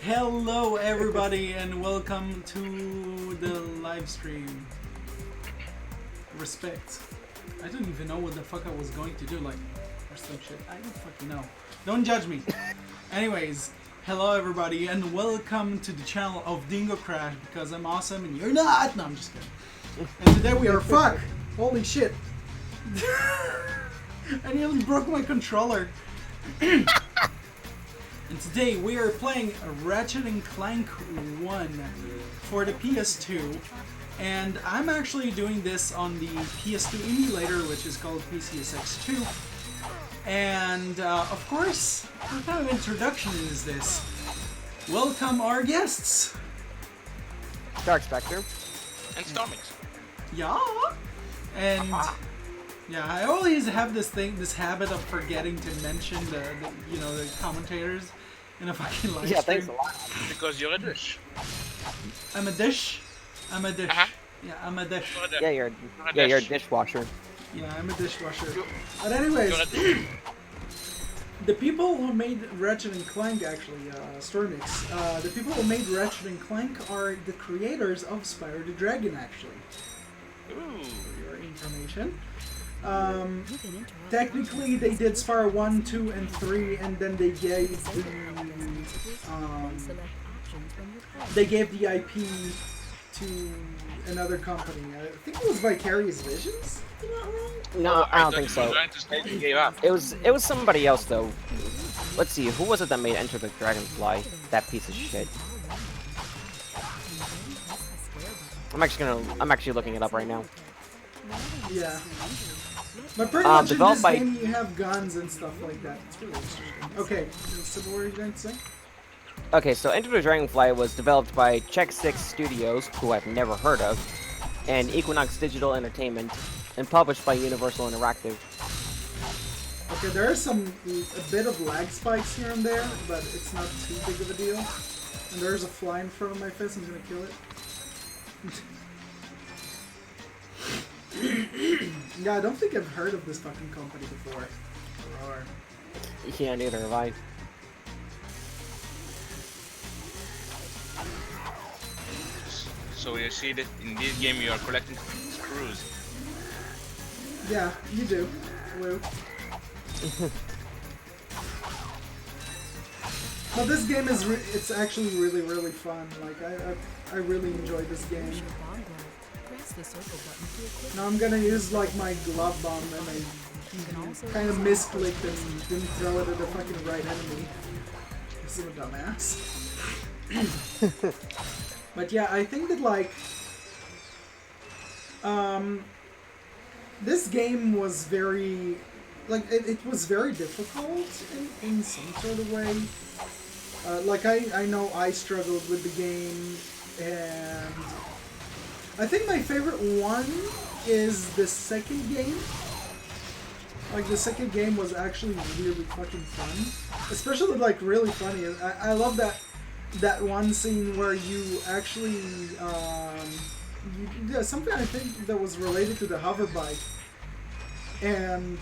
Hello everybody and welcome to the live stream. Respect. I don't even know what the fuck I was going to do, like, or some shit. I don't fucking know. Don't judge me. Anyways, hello everybody and welcome to the channel of Dingo Crash because I'm awesome and you're not! No, I'm just kidding. And today we are fuck! Holy shit. I nearly broke my controller. And today we are playing Ratchet Clank 1 for the PS2, and I'm actually doing this on the PS2 emulator, which is called PCSX2. And of course, what kind of introduction is this? Welcome our guests! Dark Spectre. And Stormix. Yeah! And yeah, I always have this habit of forgetting to mention the commentators in a fucking live stream. Yeah, thanks a lot. Because you're a dish. I'm a dish. I'm a dish. Yeah, I'm a dish. Yeah, you're a dishwasher. Yeah, I'm a dishwasher. But anyways, the people who made Ratchet and Clank, actually, Stormix, the people who made Ratchet and Clank are the creators of Spyro the Dragon, actually. Ooh. For your information. Technically, they did Spyro 1, 2, and 3, and then they gave the IP to another company. I think it was Vicarious Visions. Am I not wrong? No, I don't think so. You gave up. It was somebody else though. Let's see, who was it that made Enter the Dragonfly? That piece of shit. I'm actually looking it up right now. Yeah. But pretty much in this by... game you have guns and stuff like that. It's really interesting. Okay, so what were you going to say? Okay, so Enter the Dragonfly was developed by Check 6 Studios, who I've never heard of, and Equinox Digital Entertainment, and published by Universal Interactive. Okay, there are a bit of lag spikes here and there, but it's not too big of a deal. And there's a fly in front of my face, I'm gonna kill it. Yeah, I don't think I've heard of this fucking company before. Or... Yeah, neither have I. So you see that in this game you are collecting screws. Yeah, you do. Woo. But this game is it's actually really, really fun. Like, I really enjoyed this game. Now I'm gonna use like my glove bomb and I kind of misclicked and didn't throw it at the fucking right enemy. This is a dumbass. But yeah, I think that like this game was very it was very difficult in some sort of way. Like I know I struggled with the game, and I think my favorite one is the second game. Like, the second game was actually really fucking fun. Especially, like, really funny. I love that one scene where you actually, something I think that was related to the hover bike. And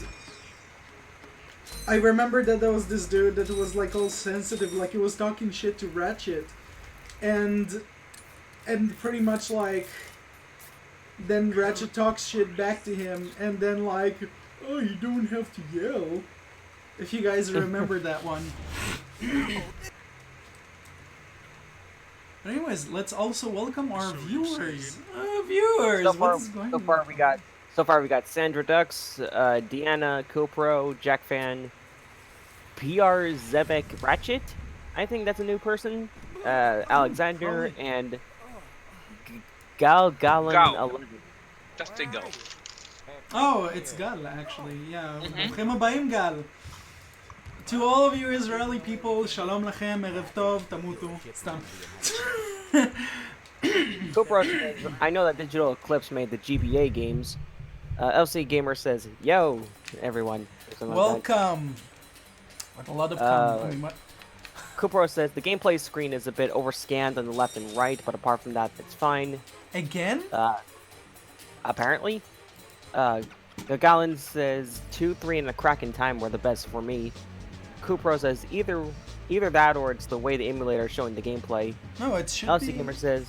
I remember that there was this dude that was, like, all sensitive, like, he was talking shit to Ratchet. And pretty much, like... Then Ratchet talks shit back to him, and then like, oh, you don't have to yell. If you guys remember that one. But anyways, let's also welcome our viewers. So far we got Sandra Dux, Deanna, Kupro, Jack Fan, PR Zebek Ratchet. I think that's a new person. Alexander and Gal. 11. Just a go. Oh, it's Gal actually, yeah. Bruchim habayim, Gal. To all of you Israeli people, shalom lachem, erev tov, tamutu. Stam. Kupro says, I know that Digital Eclipse made the GBA games. LC Gamer says, yo, everyone. Welcome. With a lot of Kupro says, the gameplay screen is a bit overscanned on the left and right, but apart from that, it's fine. Again? Apparently. Gagalan says, 2, 3, and the Kraken time were the best for me. Kupro says, either Either that or it's the way the emulator is showing the gameplay. No, it should LC be. Gamer says,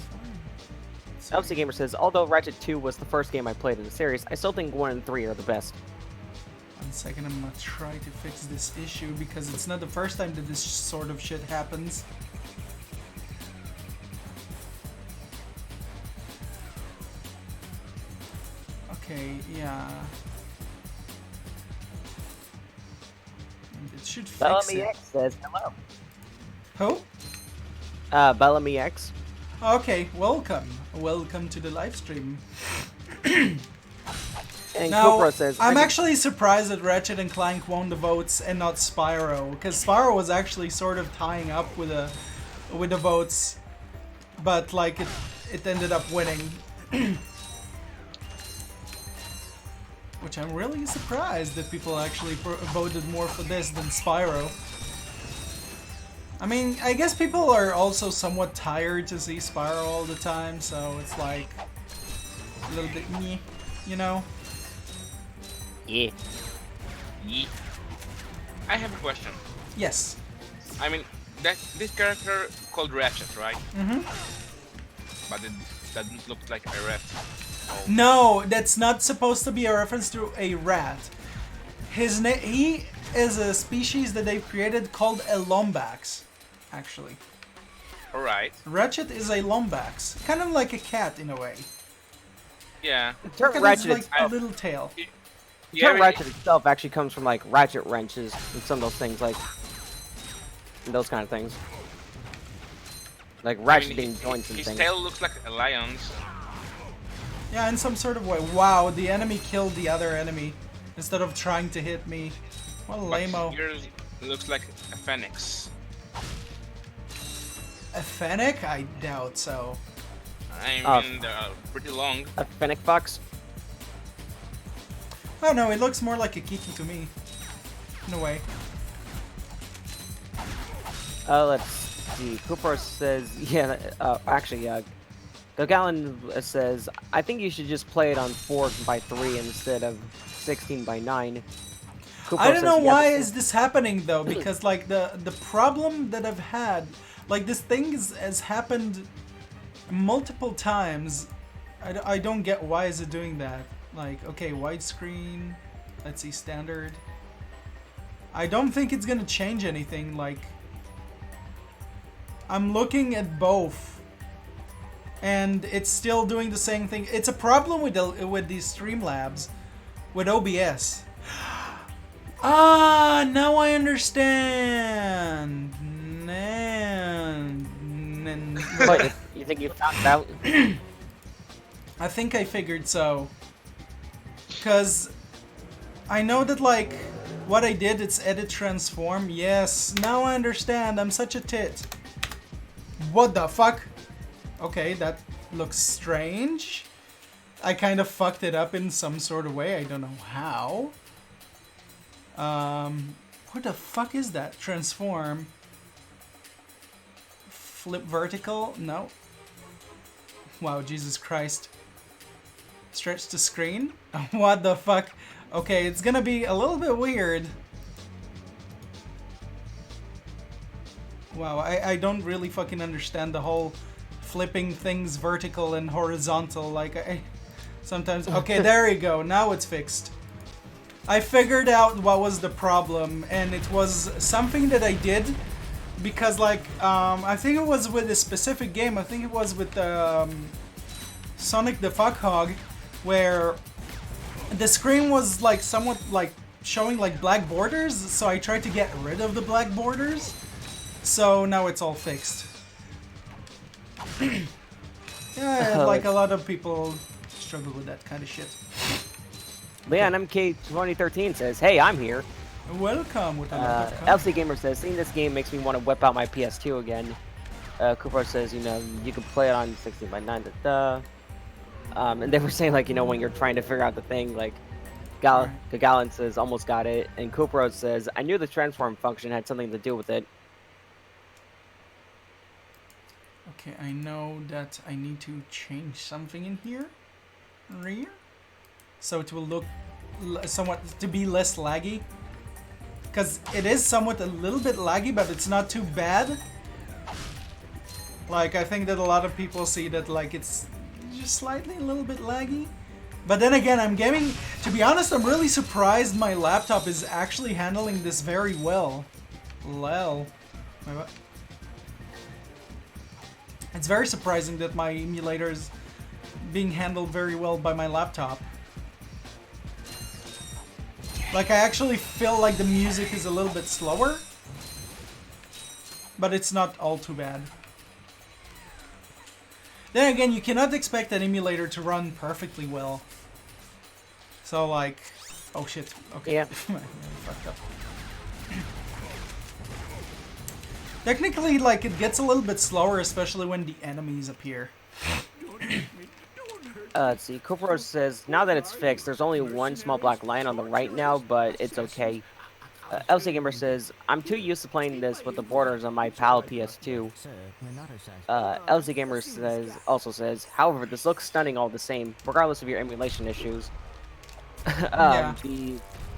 fine. LC Gamer says, although Ratchet 2 was the first game I played in the series, I still think 1 and 3 are the best. 1 second, I'm gonna try to fix this issue because it's not the first time that this sort of shit happens. Okay, yeah. And it should fix Bellamy it. X says, hello. Who? Bellamy X. Okay, welcome. Welcome to the live stream. And Now, Cupro says, I'm actually surprised that Ratchet and Clank won the votes and not Spyro, because Spyro was actually sort of tying up with the votes, but like it ended up winning. Which I'm really surprised that people actually voted more for this than Spyro. I mean, I guess people are also somewhat tired to see Spyro all the time, so it's like a little bit meh, you know? yeah. Yeet. I have a question. Yes. I mean, this character called Ratchet, right? Mm-hmm. But it doesn't look like a rat. Oh. No, that's not supposed to be a reference to a rat. His name, he is a species that they've created called a Lombax, actually. Alright. Ratchet is a Lombax, kind of like a cat in a way. Yeah. The term Kind of Ratchet, like a itself, little tail. the Yeah, term Ratchet itself actually comes from like ratchet wrenches and some of those things, like those kind of things. Like ratcheting joints and his things. tail looks like a lion's. Yeah, in some sort of way. Wow, the enemy killed the other enemy instead of trying to hit me. What a But lame-o. yours looks like a phoenix. A Fennec? I doubt so. I mean, they're pretty long. A fennec fox. Oh no, it looks more like a Kiki to me. In a way. Let's see. Cooper says, yeah, actually, Gagalan says, I think you should just play it on 4x3 instead of 16x9. Cooper I don't says, know yeah, why this is this happening though, because like the problem that I've had, like this thing has happened multiple times. I don't get why is it doing that. Like, okay, widescreen, let's see, standard. I don't think it's gonna change anything. Like, I'm looking at both, and it's still doing the same thing. It's a problem with these Streamlabs, with OBS. Ah, now I understand. But you think you found it out? I think I figured so. Because I know that, like, what I did, it's edit transform. Yes, now I understand. I'm such a tit. What the fuck? Okay, that looks strange. I kind of fucked it up in some sort of way. I don't know how. What the fuck is that? Transform. Flip vertical? No. Wow, Jesus Christ. Stretch the screen? What the fuck? Okay, it's gonna be a little bit weird. Wow, I don't really fucking understand the whole flipping things vertical and horizontal. Like, I sometimes... Okay, there you go. Now it's fixed. I figured out what was the problem, and it was something that I did because, like, I think it was with a specific game. I think it was with Sonic the Fuckhog, where the screen was like somewhat like showing like black borders, so I tried to get rid of the black borders. So now it's all fixed. Yeah, like a lot of people struggle with that kind of shit. But yeah, and MK2013 says, hey, I'm here. Welcome with another comment. LC Gamer says, seeing this game makes me want to whip out my PS2 again. Cooper says, you know, you can play it on 16x9. And they were saying, like, you know, when you're trying to figure out the thing, like, Gagalan says, almost got it. And Cooper says, I knew the transform function had something to do with it. Okay, I know that I need to change something in here. So it will look somewhat to be less laggy. because it is somewhat a little bit laggy, but it's not too bad. Like, I think that a lot of people see that, like, it's just slightly a little bit laggy. But then again, I'm gaming... To be honest, I'm really surprised my laptop is actually handling this very well. Lol. Wait, what? It's very surprising that my emulator is being handled very well by my laptop. Like, I actually feel like the music is a little bit slower. But it's not all too bad. Then again, you cannot expect an emulator to run perfectly well. So, like... Oh, shit. Okay. Yeah. Fucked up. Technically, like, it gets a little bit slower, especially when the enemies appear. Let's see. Kupro says, now that it's fixed, there's only one small black line on the right now, but it's okay. LC Gamer says, I'm too used to playing this with the borders on my PAL PS2. LC Gamer also says, however, this looks stunning all the same, regardless of your emulation issues. Yeah.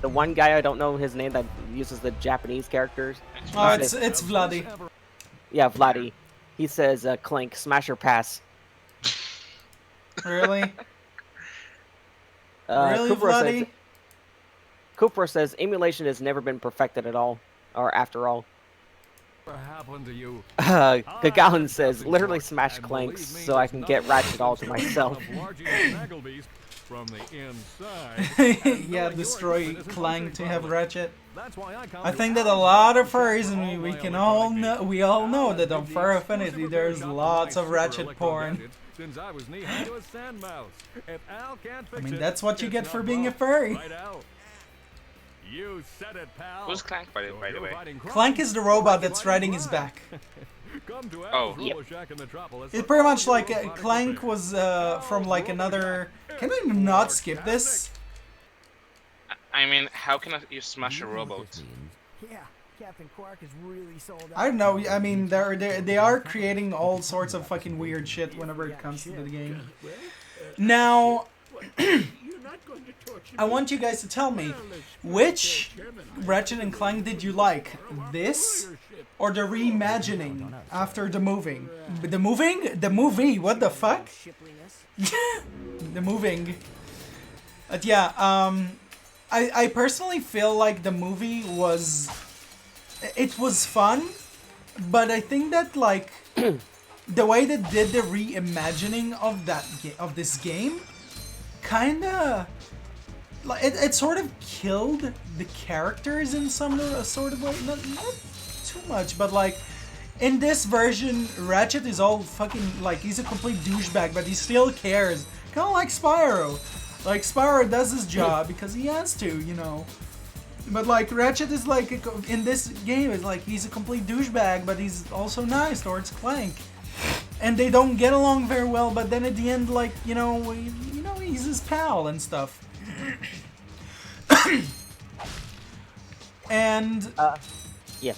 The one guy, I don't know his name, that uses the Japanese characters. Oh, it's Vladdy. Yeah, Vladdy. He says, Clank, smash or pass. Really? Really, Vladdy? Cooper says emulation has never been perfected at all, or after all. What happened to you? Gagalan says literally smash Clanks so I can get Ratchet all to myself. From the inside. Yeah, destroy Clank to have Ratchet. I think that a lot of furries, and we all know that on Fur Affinity there's lots of Ratchet porn. I mean, that's what you get for being a furry. You said it, pal. Who's Clank, by the way? Clank is the robot that's riding his back. Oh, yep. It's pretty much like Clank was from like another... Can I not skip this? I mean, how can you smash a robot? Yeah, Captain Quark is really sold out. I don't know. I mean, they are creating all sorts of fucking weird shit whenever it comes to the game. Now, I want you guys to tell me, which Ratchet and Clank did you like? This or the reimagining after the moving? The moving? The movie? What the fuck? The moving. But yeah, I personally feel like the movie was... It was fun, but I think that, like, the way they did the reimagining of this game kinda... Like, it sort of killed the characters in some sort of way. Not too much, but like, in this version, Ratchet is all fucking, like, he's a complete douchebag, but he still cares. Kinda like Spyro. Like, Spyro does his job because he has to, you know. But like, Ratchet is like, in this game, is like, he's a complete douchebag, but he's also nice towards Clank. And they don't get along very well, but then at the end, like, you know, he's his pal and stuff. And Yeah.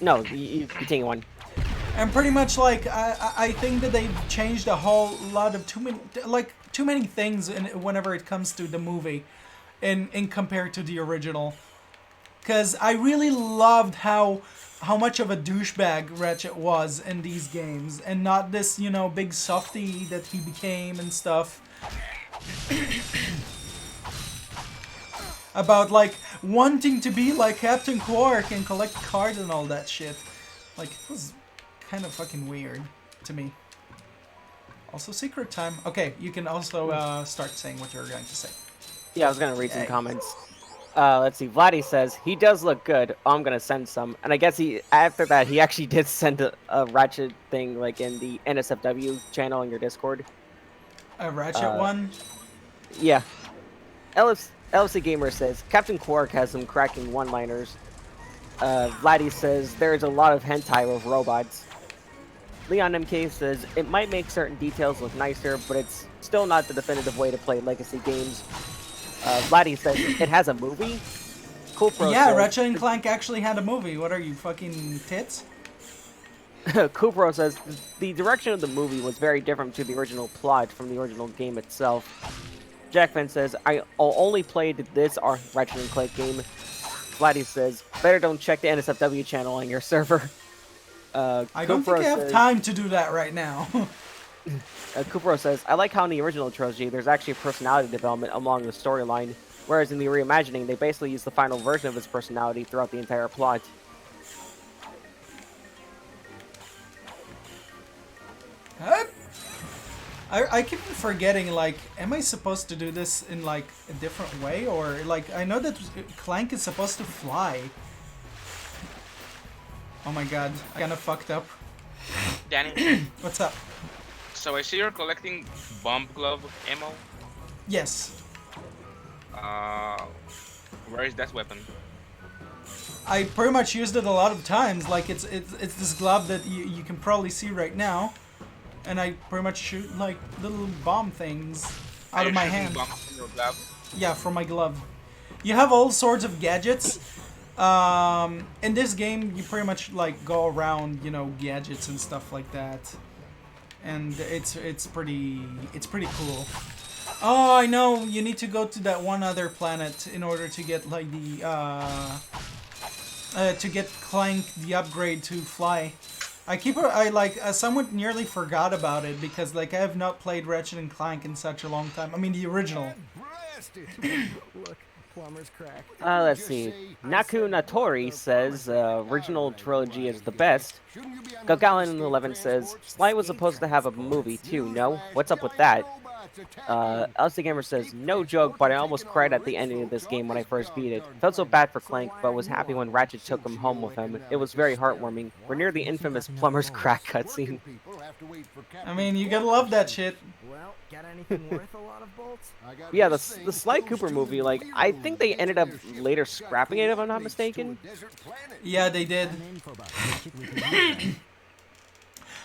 No, you continue on. And pretty much, like, I think that they've changed a whole lot of too many things whenever it comes to the movie, in compared to the original. Because I really loved how much of a douchebag Ratchet was in these games, and not this, you know, big softy that he became and stuff. About, like, wanting to be like Captain Quark and collect cards and all that shit. Like, it was kind of fucking weird to me. Also, secret time. Okay, you can also start saying what you're going to say. Yeah, I was gonna read some comments. Let's see. Vladdy says he does look good. Oh, I'm gonna send some, and I guess after that he actually did send a Ratchet thing, like in the NSFW channel in your Discord. A Ratchet one? Yeah. LFC Gamer says Captain Quark has some cracking one-liners. Vladdy says there's a lot of hentai with robots. Leon MK says it might make certain details look nicer, but it's still not the definitive way to play legacy games. Vladdy says it has a movie. Coolpro Yeah, says, Ratchet and Clank actually had a movie. What are you, fucking tits? Coolpro says the direction of the movie was very different to the original plot from the original game itself. Jackman says I only played this Ratchet and Clank game. Splatty says, better don't check the NSFW channel on your server. I don't think I have time to do that right now. Kupro says, I like how in the original trilogy there's actually personality development along the storyline, whereas in the reimagining they basically use the final version of his personality throughout the entire plot. Huh? I keep forgetting, like, am I supposed to do this in, like, a different way? Or, like, I know that Clank is supposed to fly. Oh my god, I kinda fucked up. Danny, What's up? so I see you're collecting bomb glove ammo. Yes. Where is that weapon? I pretty much used it a lot of times. Like, it's this glove that you can probably see right now. And I pretty much shoot, like, little bomb things out of my hand. Bombs from your glove? Yeah, from my glove. You have all sorts of gadgets. In this game, you pretty much, like, go around, you know, gadgets and stuff like that. And it's pretty cool. Oh, I know. You need to go to that one other planet in order to get, like, the to get Clank the upgrade to fly. I somewhat nearly forgot about it because, like, I have not played Ratchet and Clank in such a long time. I mean, the original. Look, plumber's crack. Let's see. Naku Natori says original trilogy is the best. Gagalan11 says Sly was supposed to have a movie too. No, what's up with that? Elsie Gamer says no joke, but I almost cried at the ending of this game when I first beat it. Felt so bad for Clank, but was happy when Ratchet took him home with him. It was very heartwarming. We're near the infamous plumber's crack cutscene. I mean, you gotta love that shit. Well, got anything worth a lot of bolts? Yeah, the Sly Cooper movie, like, I think they ended up later scrapping it if I'm not mistaken. Yeah, they did. Some info about Ratchet we can use.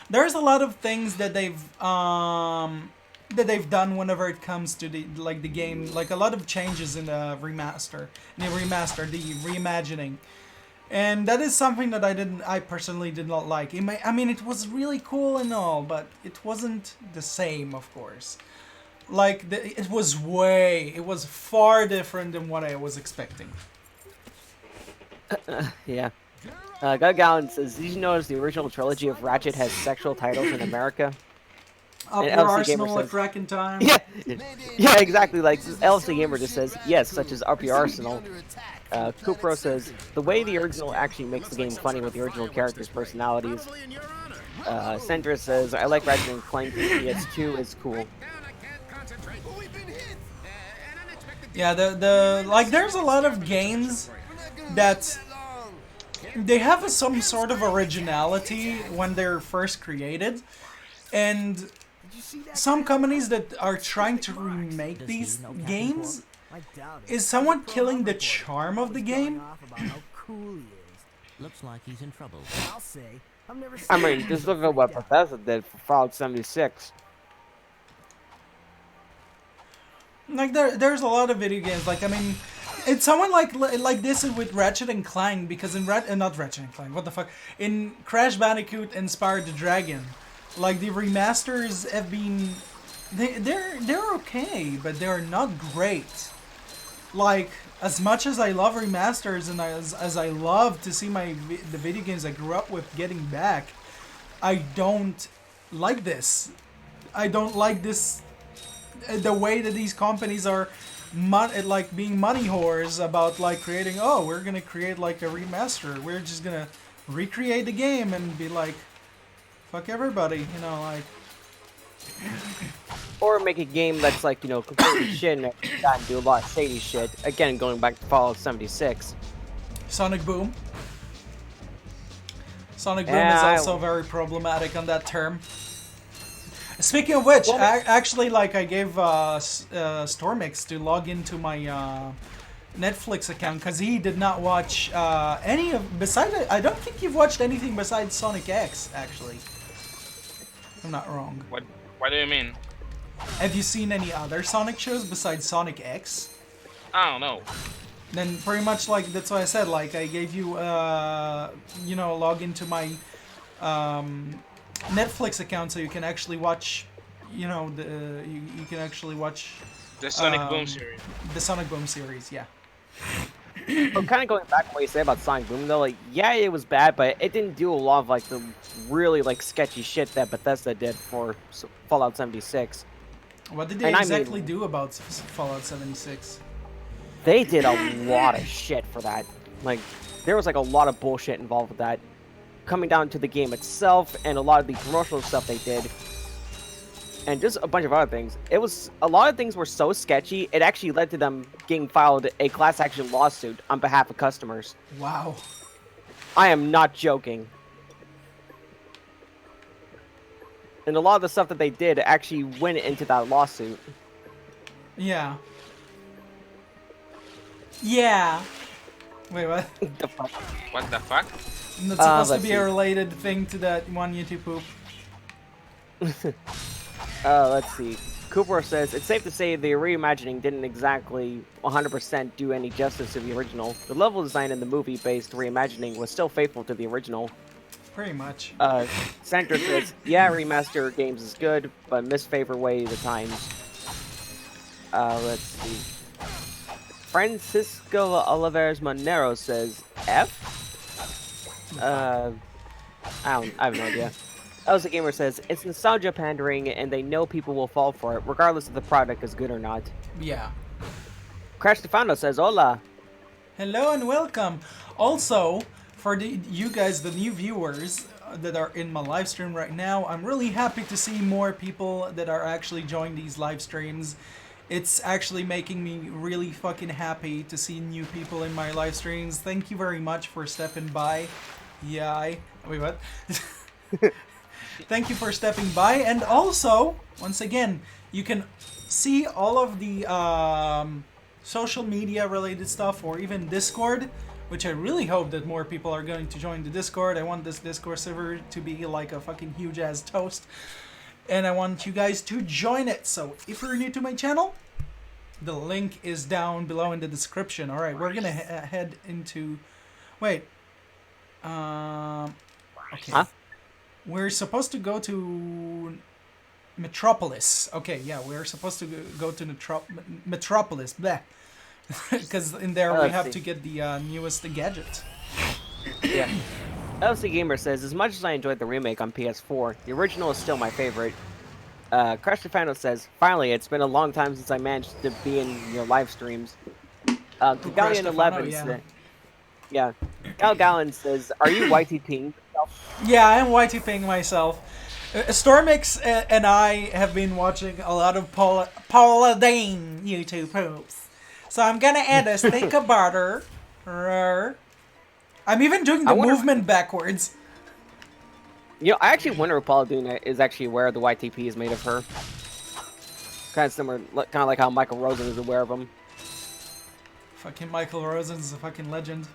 There's a lot of things that they've done whenever it comes to the game, like a lot of changes in the remaster, the reimagining, and that is something that I personally did not like. I mean, it was really cool and all, but it wasn't the same, of course. Like, it was far different than what I was expecting. Yeah. Gagalan says, did you notice the original trilogy of Ratchet has sexual titles in America? Up And your LC arsenal Gamer at says- crack in time. Yeah, yeah, exactly. Like LC Gamer just says yes, such as Up Your Arsenal. Kupro says the way the original actually makes the game funny with the original characters' personalities. Sandra says I like Ratchet and Clank. PS2 is cool. Yeah, like there's a lot of games that they have some sort of originality when they're first created, and some companies that are trying to remake these games I doubt it. is somewhat killing the charm of the game. Off about how cool he is. Looks like he's in trouble. I'll say. I've never seen I mean, just look at what Bethesda did for Fallout 76. Like there's a lot of video games. Like, I mean, it's someone like this with Ratchet and Clank, because in not Ratchet and Clank, what the fuck, in Crash Bandicoot Inspired the Dragon, like the remasters have been, they're okay, but they're not great. Like, as much as I love remasters and as I love to see the video games I grew up with getting back, I don't like this. I don't like this, the way that these companies are like being money whores about like creating, oh, we're gonna create like a remaster, we're just gonna recreate the game and be like, fuck everybody, you know, like. Or make a game that's like, you know, completely shit and do a lot of shady shit. Again, going back to Fallout 76. Sonic Boom. Sonic Boom Yeah, is also very problematic on that term. Speaking of which, actually, like, I gave Stormix to log into my Netflix account because he did not watch any of, besides, I don't think you've watched anything besides Sonic X, actually. If I'm not wrong. What do you mean? Have you seen any other Sonic shows besides Sonic X? I don't know. Then pretty much, like, that's what I said, like, I gave you, you know, log into my Netflix account so you can actually watch, you know, you can actually watch The Sonic Boom series. the Sonic Boom series, yeah. But kind of going back to what you said about Sonic Boom, though, like, yeah, it was bad, but it didn't do a lot of, like, the really, like, sketchy shit that Bethesda did for Fallout 76. What did they And I exactly mean- do about Fallout 76? They did a lot of shit for that. Like, there was, like, a lot of bullshit involved with that. Coming down to the game itself and a lot of the promotional stuff they did. And just a bunch of other things. It was, a lot of things were so sketchy, it actually led to them getting filed a class action lawsuit on behalf of customers. Wow. I am not joking. And a lot of the stuff that they did actually went into that lawsuit. Yeah. Yeah. Wait, what? The fuck? What the fuck? That's supposed to let's be see. a related thing to that one YouTube poop. Let's see. Cooper says, it's safe to say the reimagining didn't exactly 100% do any justice to the original. The level design in the movie-based reimagining was still faithful to the original. Pretty much. Sandra says, yeah, remaster games is good, but misfavor way the times. Let's see. Francisco Oliveras Monero says, F? I have no idea. Elsa Gamer says, it's nostalgia pandering and they know people will fall for it, regardless if the product is good or not. Yeah. Crash Stefano says, hola. Hello and welcome. Also, for you guys, the new viewers that are in my live stream right now, I'm really happy to see more people that are actually joining these live streams. It's actually making me really fucking happy to see new people in my live streams. Thank you very much for stepping by. Yeah, wait, what? Thank you for stepping by. And also, once again, you can see all of the social media related stuff, or even Discord, which I really hope that more people are going to join the Discord. I want this Discord server to be like a fucking huge ass toast, and I want you guys to join it. So if you're new to my channel, the link is down below in the description. All right, we're gonna head into. Wait. Okay. Huh? We're supposed to go to Metropolis. Okay, yeah, we're supposed to go to Metropolis. Bleh. Because in there we let's have see. to get the newest gadget. Yeah. LC Gamer says, as much as I enjoyed the remake on PS4, the original is still my favorite. Crash Stefano says, finally, it's been a long time since I managed to be in your live streams. Crash Galleon Stefano, 11 yeah. says, yeah. Gal Gallen says, are you YTPing yourself? Yeah, I am YTPing myself. Stormix and I have been watching a lot of Paula Dane YouTube poops. So I'm gonna add a stick of butter. I'm even doing the I wonder- movement backwards. You know, I actually wonder if Paula Dune is actually aware the YTP is made of her. Kind of similar, kind of like how Michael Rosen is aware of him. Fucking Michael Rosen's a fucking legend.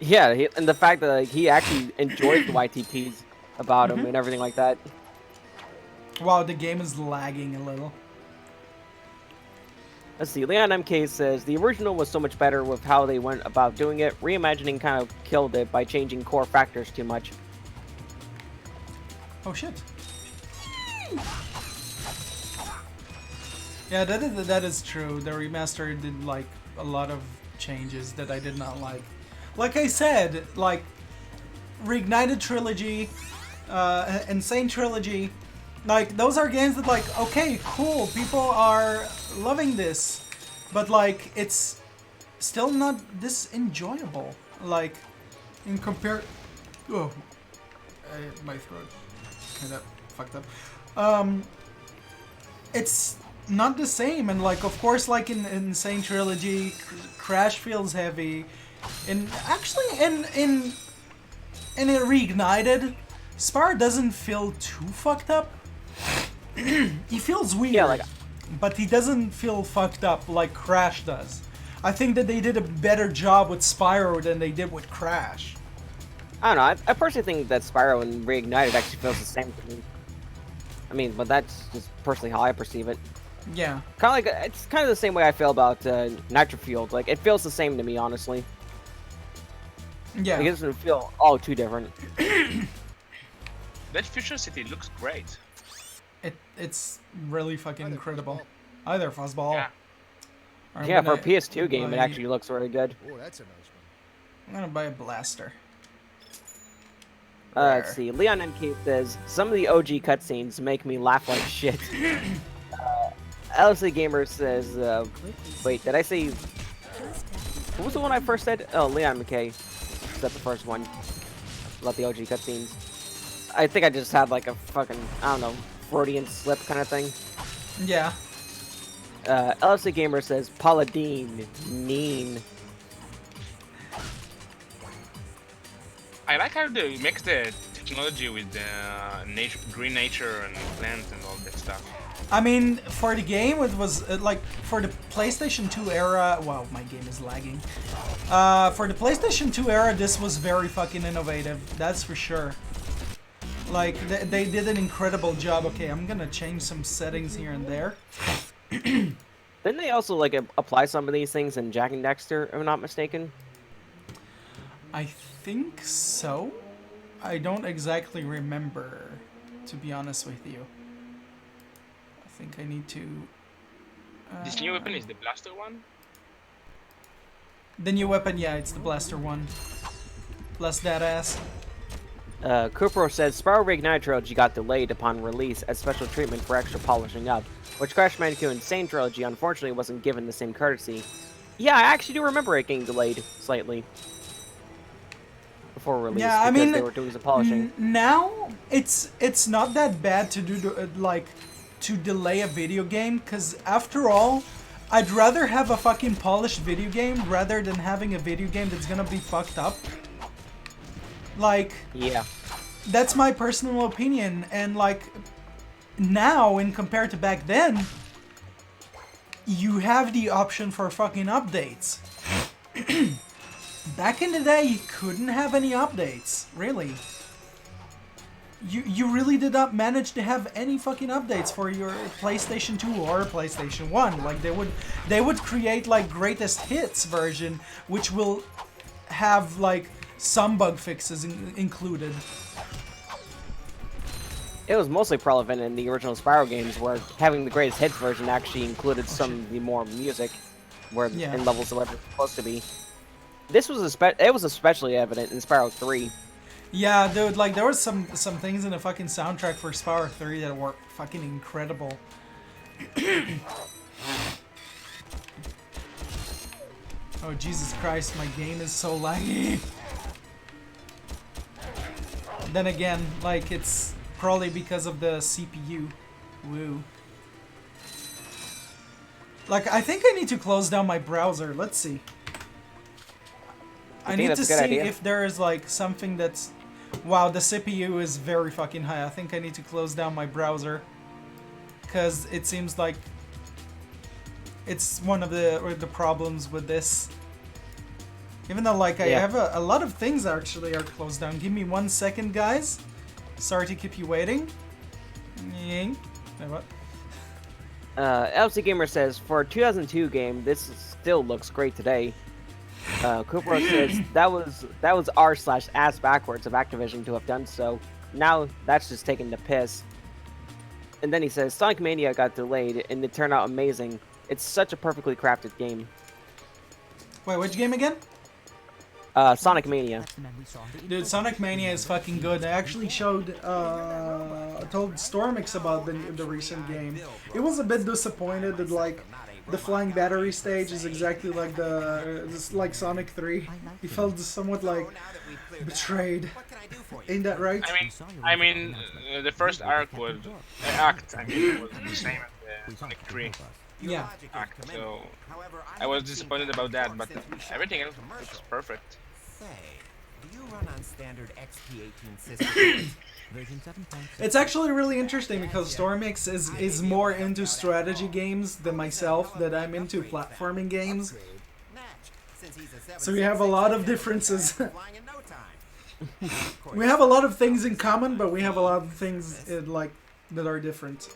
Yeah, and the fact that like, he actually enjoys the YTPs about him and everything like that. Wow, the game is lagging a little. Let's see, Leon MK says, the original was so much better with how they went about doing it. Reimagining kind of killed it by changing core factors too much. Oh shit. Yeah, that is true. The remaster did like a lot of changes that I did not like. Like I said, like Reignited Trilogy, Insane Trilogy, like those are games that like, okay, cool, people are loving this, but like it's still not this enjoyable. Like in oh, my throat kind of fucked up. It's not the same, and like of course, like in Insane Trilogy, Crash feels heavy. And actually, in a Reignited, Spar doesn't feel too fucked up. He feels weird, Yeah, like- but he doesn't feel fucked up like Crash does. I think that they did a better job with Spyro than they did with Crash. I don't know, I personally think that Spyro and Reignited actually feels the same to me. I mean, but that's just personally how I perceive it. Yeah. Kind of like, it's kind of the same way I feel about Nitro Fueled. Like, it feels the same to me, honestly. Yeah. Like, it doesn't feel all too different. That Future City looks great. It's really fucking incredible. Either fuzzball. Yeah. Or Yeah, I'm for a gonna PS2 game, it buy- actually looks really good. Oh, that's a nice one. I'm gonna buy a blaster. Let's There. see. Leon MK says, some of the OG cutscenes make me laugh like shit. LC Gamer says, wait, did I say... What was the one I first said? Oh, Leon McKay. Is that the first one? About the OG cutscenes. I think I just had like a fucking, I don't know, Freudian slip kind of thing. Yeah. LFC Gamer says, Paladin, Neen. I like how they mix the technology with the nature, green nature and plants and all that stuff. I mean, for the game, it was like for the PlayStation 2 era. Wow, my game is lagging. For the PlayStation 2 era, this was very fucking innovative. That's for sure. Like they did an incredible job. Okay, I'm gonna change some settings here and there. Didn't they also like apply some of these things in Jack and Dexter, if I'm not mistaken? I think so. I don't exactly remember, to be honest with you. I think I need to. This new weapon is the blaster one? The new weapon, yeah, it's the blaster one. Bless that ass. Cooper says, Sparrow Reignite Trilogy got delayed upon release as special treatment for extra polishing up, which Crash Bandicoot Insane Trilogy unfortunately wasn't given the same courtesy. Yeah, I actually do remember it getting delayed slightly before release because they were doing some polishing. Now it's not that bad to do to delay a video game, because after all, I'd rather have a fucking polished video game rather than having a video game that's gonna be fucked up. Like, Yeah. that's my personal opinion, and like now in compared to back then, you have the option for fucking updates. Back in the day, you couldn't have any updates, really. You really did not manage to have any fucking updates for your PlayStation 2 or PlayStation 1. Like they would create like greatest hits version, which will have like some bug fixes included. It was mostly prevalent in the original Spyro games, where having the greatest hits version actually included some of the more music, where in levels that were supposed to be. This was it was especially evident in Spyro 3. Yeah, dude, like there was some things in the fucking soundtrack for Spyro 3 that were fucking incredible. Oh Jesus Christ, my game is so laggy. Then again, like it's probably because of the CPU. Woo. Like I think I need to close down my browser. Let's see. I need to see if there is like something that's... Wow, the CPU is very fucking high. I think I need to close down my browser, because it seems like it's one of the problems with this. Even though like I have a lot of things actually are closed down. Give me 1 second, guys. Sorry to keep you waiting. Wait, what? LC Gamer says, for a 2002 game, this still looks great today. Cooper says that was r/ass backwards of Activision to have done so. Now that's just taking the piss. And then he says Sonic Mania got delayed and it turned out amazing. It's such a perfectly crafted game. Wait, which game again? Sonic Mania. Dude, Sonic Mania is fucking good. I actually told Stormix about the recent game. It was a bit disappointed that like the flying battery stage is exactly like like Sonic 3. He felt somewhat like betrayed. Ain't that right? I mean, the first arc was was the same as the Sonic 3 Yeah. act, so I was disappointed about that, but everything else looks perfect. Do you run on standard XP18 systems? Version 7.6. It's actually really interesting because Stormix is more into strategy games than myself, that I'm into platforming games. So we have a lot of differences. We have a lot of things in common, but we have a lot of things that are different.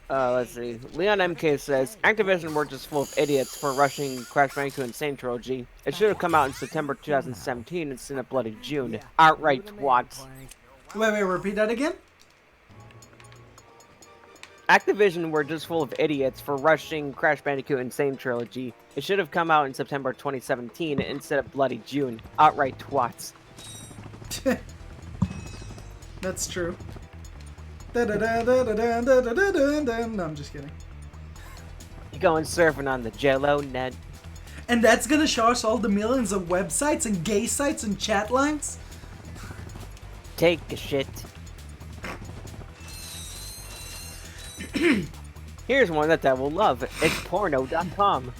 Let's see. Leon MK says, Activision were just full of idiots for rushing Crash Bandicoot Insane Trilogy. It should have come out in September 2017 instead of bloody June. Outright twats. Wait, repeat that again? Activision were just full of idiots for rushing Crash Bandicoot Insane Trilogy. It should have come out in September 2017 instead of bloody June. Outright twats. That's true. Da-da-da-da-da-da-da-da-da-da. No, I'm just kidding. You going surfing on the Jello net. And that's gonna show us all the millions of websites and gay sites and chat lines? Take a shit. Here's one that I will love. It's porno.com.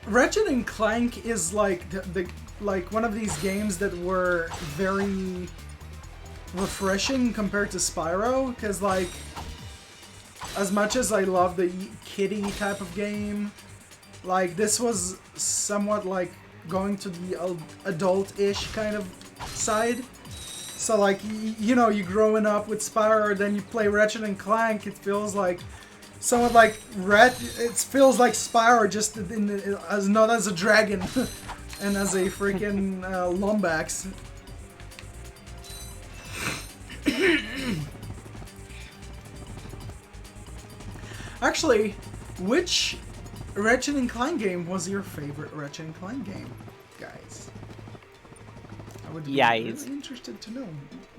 Ratchet and Clank is like like one of these games that were very refreshing compared to Spyro, because like as much as I love the kiddie type of game, like this was somewhat like going to the adult-ish kind of side. So like you know, you growing up with Spyro, then you play Ratchet and Clank, it feels like somewhat like it feels like Spyro, just as not as a dragon and as a freaking Lombax. Actually, which Ratchet and Clank game was your favorite Ratchet and Clank game, guys? I would be really interested to know.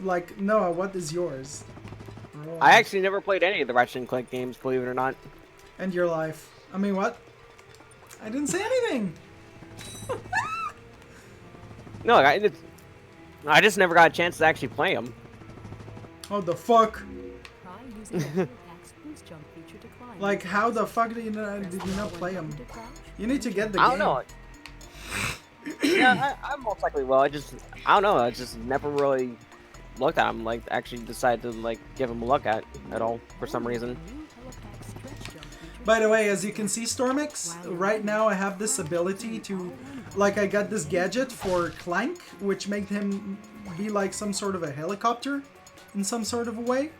Like, Noah, what is yours? I actually never played any of the Ratchet and Clank games, believe it or not. And your life. I mean, what? I didn't say anything! No, I just never got a chance to actually play them. Oh, the fuck? Try using the Little Packs Boost Jump feature to climb. Like, how the fuck did you not play them? You need to get the I game. don't know. Yeah, I most likely will. I don't know. I just never really looked at them. Like, actually decided to like give them a look at all for some reason. By the way, as you can see, Stormix, right now I have this ability to, like, I got this gadget for Clank, which made him be like some sort of a helicopter in some sort of a way.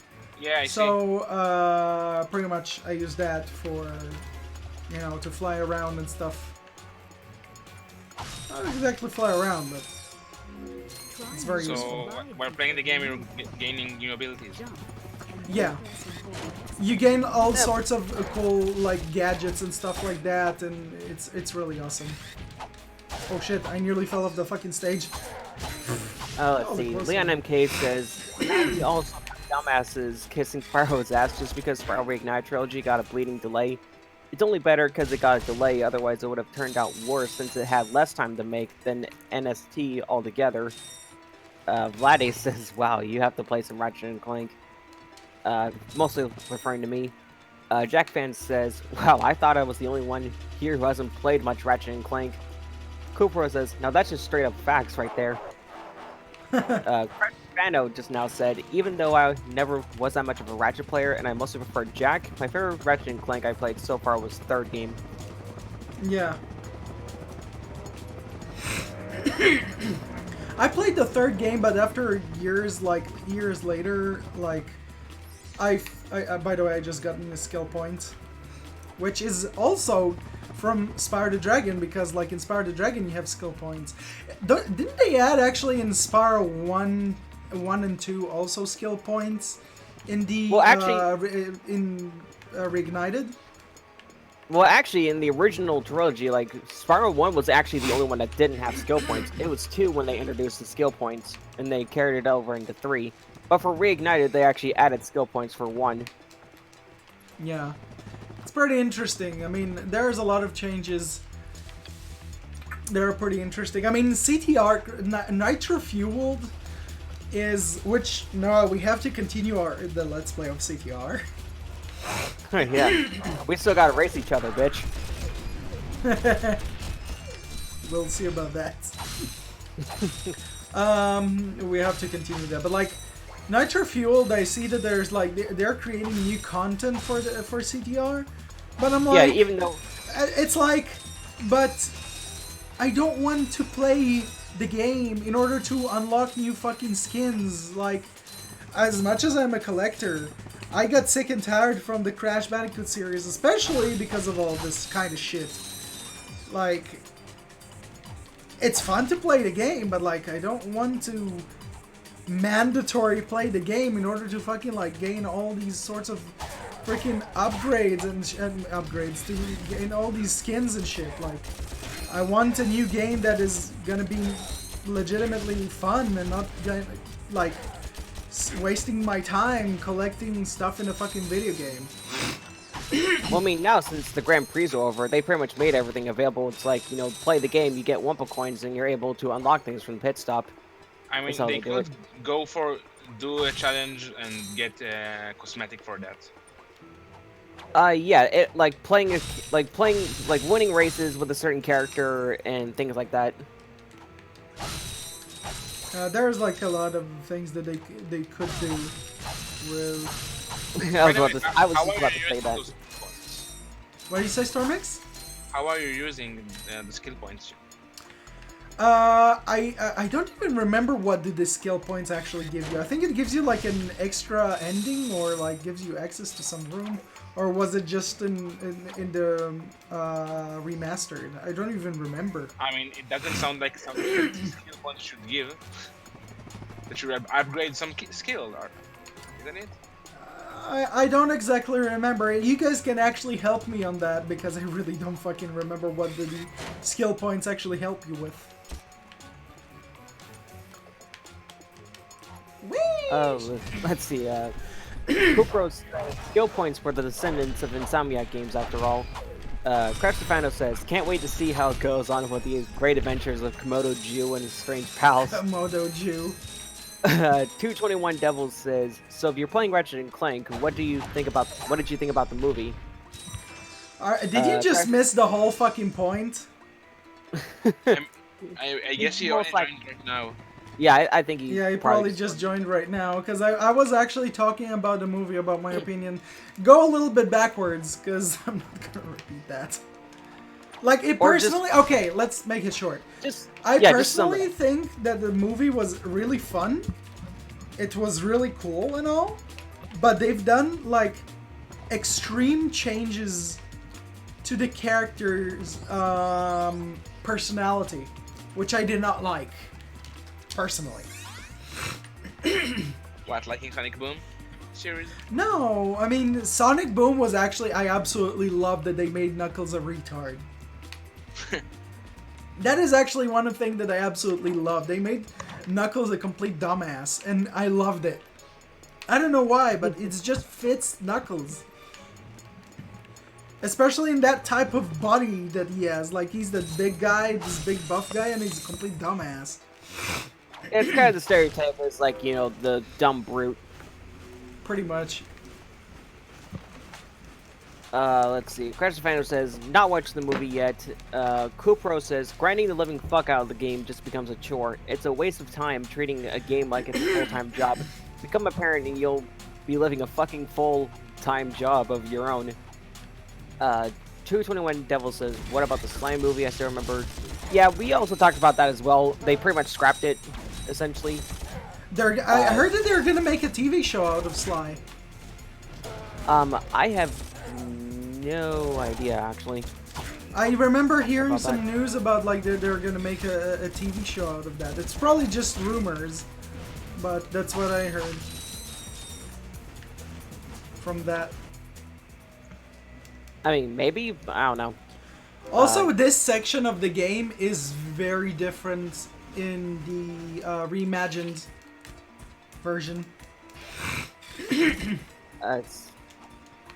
Yeah, I see. So, pretty much I use that for, you know, to fly around and stuff. Not exactly fly around, but it's very useful. So, while playing the game, you're gaining new abilities. Yeah. You gain all sorts of cool, like, gadgets and stuff like that, and it's really awesome. Oh shit, I nearly fell off the fucking stage. Let's see. Leon MK says, we also have dumbasses kissing Spyro's ass just because Spyro Reignite Trilogy got a bleeding delay. It's only better because it got a delay, otherwise it would have turned out worse since it had less time to make than NST altogether. Vlade says, wow, you have to play some Ratchet and Clank. Mostly referring to me. Jack Fan says, wow, I thought I was the only one here who hasn't played much Ratchet and Clank. Cooper says, now that's just straight up facts right there. Fano just now said, even though I never was that much of a Ratchet player and I mostly preferred Jack, my favorite Ratchet and Clank I played so far was third game. Yeah. I played the third game, but after years later, like, I by the way, I just got a skill point, which is also from Spyro the Dragon, because like in Spyro the Dragon you have skill points. Didn't they add actually in Spyro 1 and 2 also skill points in the Reignited? Well, actually, in the original trilogy, like, Spyro 1 was actually the only one that didn't have skill points. It was 2 when they introduced the skill points, and they carried it over into 3. But for Reignited, they actually added skill points for 1. Yeah. It's pretty interesting. I mean, there's a lot of changes. They're pretty interesting. I mean, CTR, Nitro-Fueled is, which, no, we have to continue the Let's Play of CTR. Yeah. We still gotta race each other, bitch. We'll see about that. We have to continue that, but like Nitro Fueled, I see that there's like they're creating new content for CTR, but I'm like, yeah, even though it's like, but I don't want to play the game in order to unlock new fucking skins. Like, as much as I'm a collector, I got sick and tired from the Crash Bandicoot series, especially because of all this kind of shit. Like, it's fun to play the game, but like, I don't want to mandatory play the game in order to fucking like gain all these sorts of freaking upgrades and upgrades to gain all these skins and shit. Like, I want a new game that is gonna be legitimately fun and not gonna, like, wasting my time collecting stuff in a fucking video game. Well, I mean, now since the Grand Prix are over, they pretty much made everything available. It's like, you know, play the game, you get Wumpa coins, and you're able to unlock things from the pit stop. I mean, That's how they they do it. could do a challenge and get cosmetic for that. Yeah, it like winning races with a certain character and things like that. There's like a lot of things that they could do with. I was By the about way, to, I was how just are about you to say using that. those points? What do you say, Stormix? How are you using the skill points? I don't even remember what did the skill points actually give you. I think it gives you like an extra ending or like gives you access to some room, or was it just in the remastered? I don't even remember. I mean, it doesn't sound like something that skill points should give. That should upgrade some skill, isn't it? I don't exactly remember. You guys can actually help me on that because I really don't fucking remember what the skill points actually help you with. Let's see. Kupro's skill points were the descendants of Insomniac games, after all. Crash Stefano says, "Can't wait to see how it goes on with the great adventures of Komodo Jew and his strange pals." Komodo Jew. 221 Devils says, "So if you're playing Ratchet and Clank, what did you think about the movie?" Did you just miss the whole fucking point? I guess you only joined right now. Yeah, I think he. Yeah, he probably just joined right now, because I was actually talking about the movie, about my opinion. Go a little bit backwards, because I'm not gonna repeat that. Like, it personally... Okay, let's make it short. I personally think that the movie was really fun. It was really cool and all. But they've done, like, extreme changes to the character's personality, which I did not like. Personally. What, like in Sonic Boom series? No, I mean, Sonic Boom was actually... I absolutely loved that they made Knuckles a retard. That is actually one of the things that I absolutely love. They made Knuckles a complete dumbass, and I loved it. I don't know why, but it just fits Knuckles. Especially in that type of body that he has. Like, he's the big guy, this big buff guy, and he's a complete dumbass. It's kind of the stereotype as, like, you know, the dumb brute. Pretty much. Let's see. Crash Stefano says, "Not watched the movie yet." Kupro says, "Grinding the living fuck out of the game just becomes a chore. It's a waste of time treating a game like it's a full-time job. Become a parent and you'll be living a fucking full-time job of your own." 221 Devil says, "What about the Slime movie? I still remember." Yeah, we also talked about that as well. They pretty much scrapped it, essentially. I heard that they're gonna make a TV show out of Sly. I have no idea, actually. I remember hearing some news about, like, they're gonna make a TV show out of that. It's probably just rumors, but that's what I heard from that. I mean, maybe? I don't know. Also, this section of the game is very different in the reimagined version.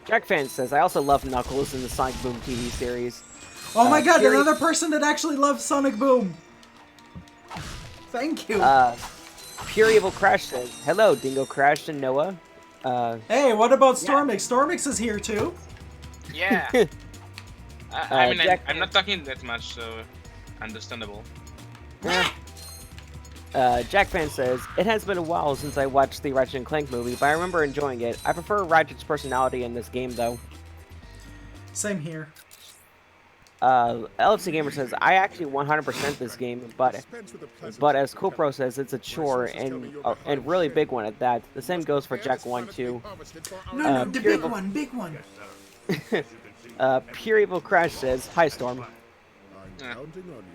Jack Fan says, "I also love Knuckles in the Sonic Boom TV series." Oh my god, another person that actually loves Sonic Boom! Thank you! Pure Evil Crash says, "Hello, Dingo Crash and Noah." Hey, what about Stormix? Stormix is here too. Yeah. I mean, Jack, I'm not talking that much, so understandable. Jack Fan says, "It has been a while since I watched the Ratchet and Clank movie, but I remember enjoying it. I prefer Ratchet's personality in this game, though." Same here. LFC Gamer says, "I actually 100% this game, but as Kopro says, it's a chore and really big one at that. The same goes for Jack 1 too." No, the big one, big one. Pure Evil Crash says, "Hi Storm."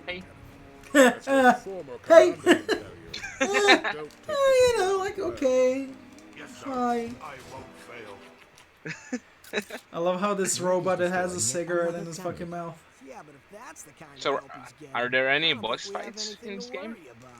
Hey. Hey! You know, like, okay, fine. I love how this robot has a cigarette in his fucking mouth. Yeah, but if that's the kind So, of help he's getting, are there any I don't boss think we have fights anything in this to game? worry about.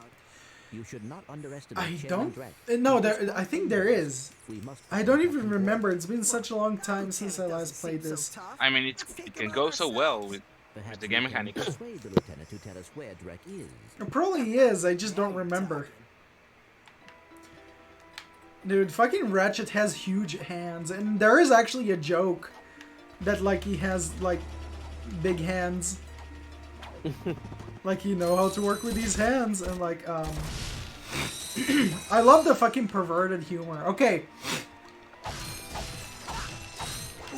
You should not underestimate I Chairman don't. Dredd. No, I think there is. We must I find don't Captain even Borg. remember. It's been such a long time since I Lieutenant last doesn't played seem this. so tough. I mean, Let's take it him can out go so well ourselves. with Perhaps the we game can mechanics. persuade the lieutenant to tell us where Dredd is. It probably is. I just don't remember. Dude, fucking Ratchet has huge hands, and there is actually a joke that like he has like big hands. Like you know how to work with these hands, and like I love the fucking perverted humor. Okay.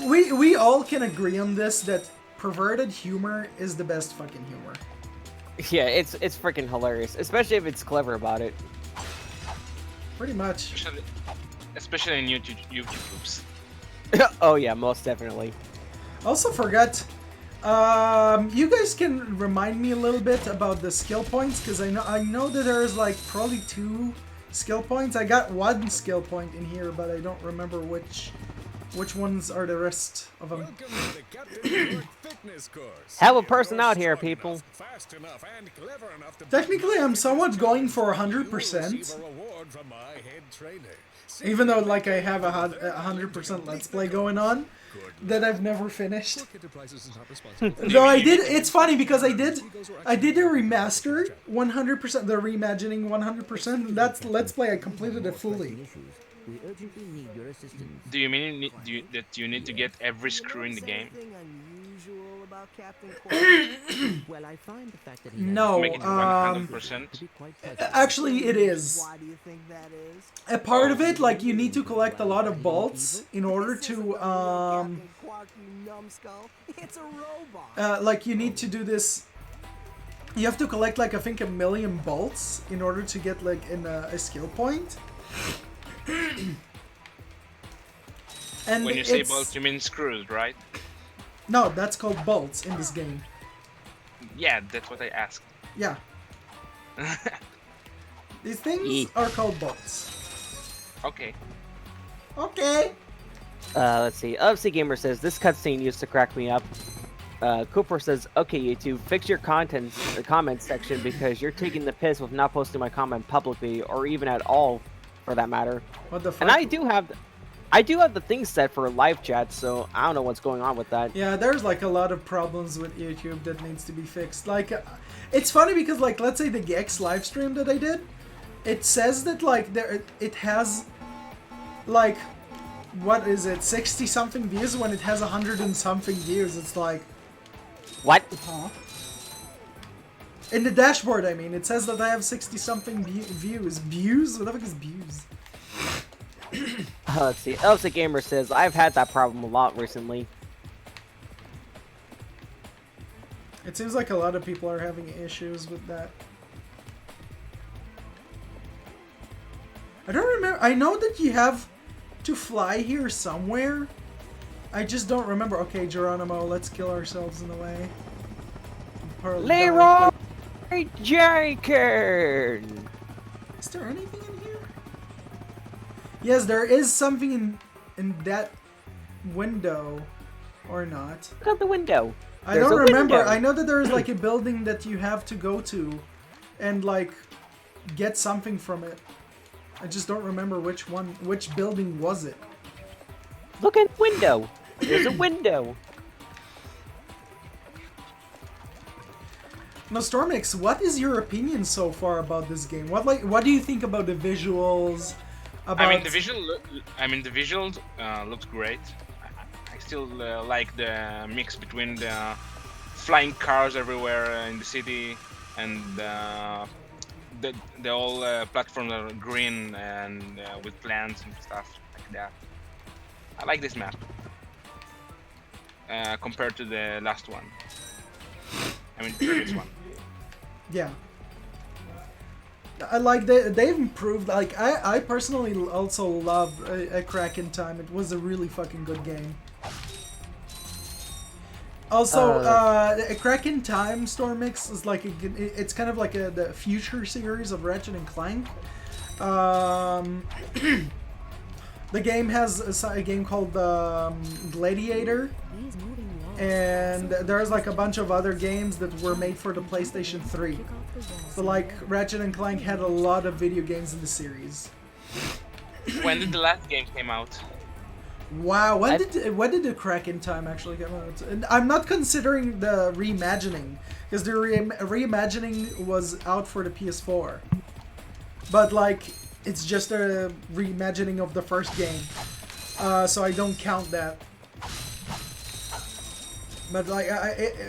We all can agree on this that perverted humor is the best fucking humor. Yeah, it's freaking hilarious, especially if it's clever about it. Pretty much. Especially in YouTube groups. Oh yeah, most definitely. Also forgot, you guys can remind me a little bit about the skill points, because I know that there's like probably 2 skill points. I got 1 skill point in here, but I don't remember which ones are the rest of them. Welcome to the Captain Borg fitness course. Have a If person you're out here, strong people. enough, fast enough, and clever enough to Technically, I'm somewhat going for you will 100%, receive a reward from my head trainer. even though like I have a 100% Let's Play going on that I've never finished. Though I did, it's funny because I did a remaster 100%, the reimagining 100%. That's Let's Play. I completed it fully. We urgently need your assistance. Do you mean that you need to get every screw in the game? Anything unusual about Captain Quark? Well, I find the fact that he has No, Make it 100%. to be quite pleasant. Actually, it is. Why do you think that is? A part of it, like you need to collect a lot of bolts in order This isn't to the real Captain Quark, you numbskull. It's a robot. like you need to do this. You have to collect like I think 1 million bolts in order to get like a skill point. And When you say it's- bolts, you mean screws, right? No, that's called bolts in this game. Yeah, that's what I asked. Yeah. These things Yee. are called bolts. Okay. Okay. Let's see. UFC Gamer says this cutscene used to crack me up. Cooper says, "Okay, YouTube, fix your comments section because you're taking the piss with not posting my comment publicly or even at all, for that matter." What the fuck? And I do have the thing set for live chat, so I don't know what's going on with that. Yeah, there's like a lot of problems with YouTube that needs to be fixed. Like, it's funny because like, let's say the Gex live stream that I did, it says that like it has like, what is it, 60 something views when it has 100 and something views. It's like, What? huh? In the dashboard, I mean, it says that I have 60 something views. Views? What the fuck is views? Let's see. UFC Gamer says, "I've had that problem a lot recently." It seems like a lot of people are having issues with that. I don't remember. I know that you have to fly here somewhere. I just don't remember. Okay, Geronimo, let's kill ourselves in a way. Leroy Jenkins. Is there anything in here? Yes, there is something in that window, or not. Look out the window. I There's don't a remember. window. I know that there is like a building that you have to go to and like get something from it. I just don't remember which building was it. Look at the window. There's a window. Now, Stormix, what is your opinion so far about this game? What do you think about the visuals? About I mean, the visuals looked great. I still like the mix between the flying cars everywhere in the city and the whole platforms are green and with plants and stuff like that. I like this map compared to the last one. I mean, the previous one. Yeah. I like they've improved. Like I personally also love a Crack in Time. It was a really fucking good game. Also, a Crack in Time Storm Mix is like it's kind of like the future series of Ratchet and Clank. The game has a game called Gladiator, and there's like a bunch of other games that were made for the PlayStation 3. So like Ratchet and Clank had a lot of video games in the series. When did the last game came out? Wow, when did the Crack in Time actually come out? And I'm not considering the reimagining, because the reimagining was out for the PS4. But like, it's just a reimagining of the first game, so I don't count that. But like,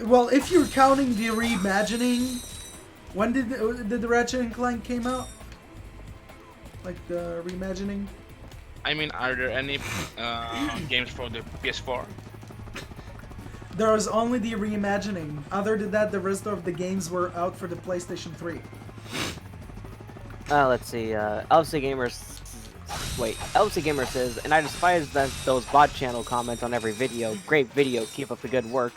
well, if you're counting the reimagining, when did the Ratchet and Clank came out? Like the reimagining? I mean, are there any games for the PS4? There was only the reimagining. Other than that, the rest of the games were out for the PlayStation 3. Let's see. LC Gamer says, and I despise those bot channel comments on every video. Great video. Keep up the good work.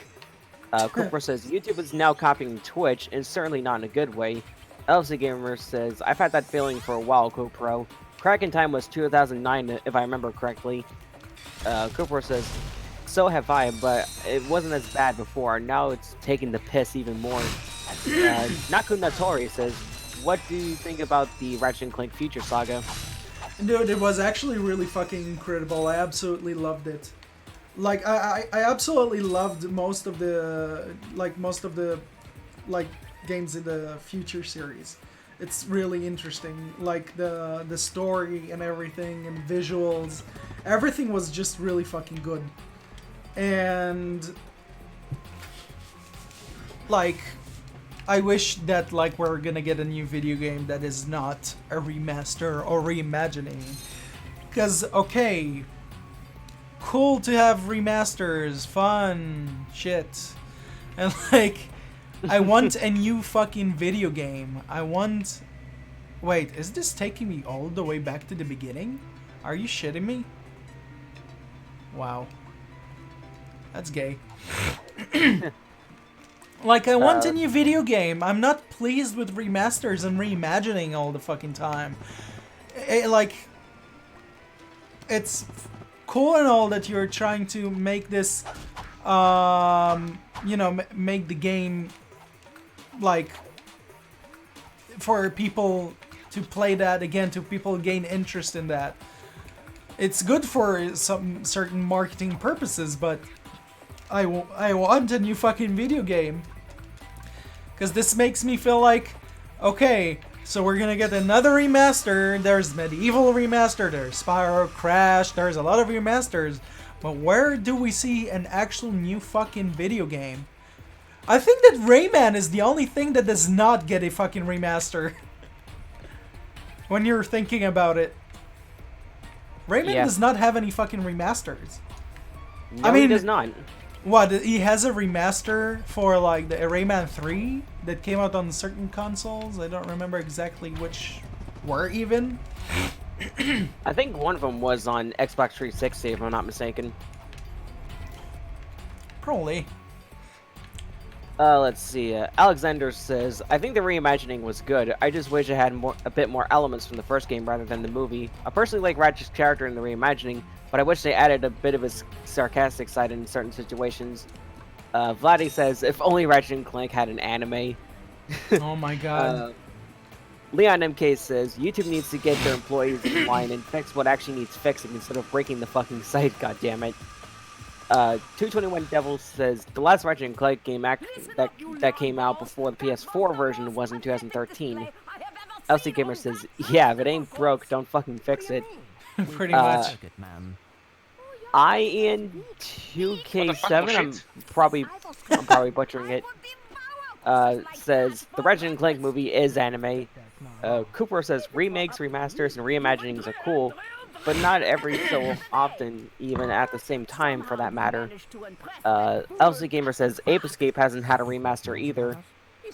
Cooper says, YouTube is now copying Twitch, and certainly not in a good way. LC Gamer says, I've had that feeling for a while, Cooper. Crack in Time was 2009, if I remember correctly. Cooper says, so have I, but it wasn't as bad before. Now it's taking the piss even more. Naku Natori says, what do you think about the Ratchet and Clank Future Saga? Dude, it was actually really fucking incredible. I absolutely loved it. Like, I absolutely loved most of the games in the Future series. It's really interesting. Like, the story and everything and visuals. Everything was just really fucking good. And like, I wish that like we're gonna get a new video game that is not a remaster or reimagining. Cause okay, cool to have remasters, fun, shit. And like, I want a new fucking video game. I want... Wait, is this taking me all the way back to the beginning? Are you shitting me? Wow. That's gay. Like, I want a new video game. I'm not pleased with remasters and reimagining all the fucking time. Like, it's cool and all that you're trying to make this, you know, make the game, like, for people to play that again, to people gain interest in that. It's good for some certain marketing purposes, but I want a new fucking video game. Because this makes me feel like, okay, so we're gonna get another remaster. There's Medieval remaster, there's Spyro, Crash, there's a lot of remasters. But where do we see an actual new fucking video game? I think that Rayman is the only thing that does not get a fucking remaster. When you're thinking about it. Rayman does not have any fucking remasters. No, I mean, he does not. What, he has a remaster for like the Rayman 3 that came out on certain consoles? I don't remember exactly which were even. I think one of them was on Xbox 360, if I'm not mistaken. Probably. Let's see. Alexander says, I think the reimagining was good. I just wish it had a bit more elements from the first game rather than the movie. I personally like Ratchet's character in the reimagining, but I wish they added a bit of his sarcastic side in certain situations. Vladdy says, if only Ratchet and Clank had an anime. Oh my god. Leon MK says, YouTube needs to get their employees in line and fix what actually needs fixing instead of breaking the fucking site, goddammit. 221 Devils says, the last Ratchet and Clank game that came out before the PS4 version was in 2013. LC Gamer says, yeah, if it ain't broke, don't fucking fix it. Pretty much. Ian 2K7, I'm probably butchering it, says, the Ratchet and Clank movie is anime. Cooper says, remakes, remasters, and reimaginings are cool, but not every so often, even at the same time, for that matter. LC Gamer says, Ape Escape hasn't had a remaster either.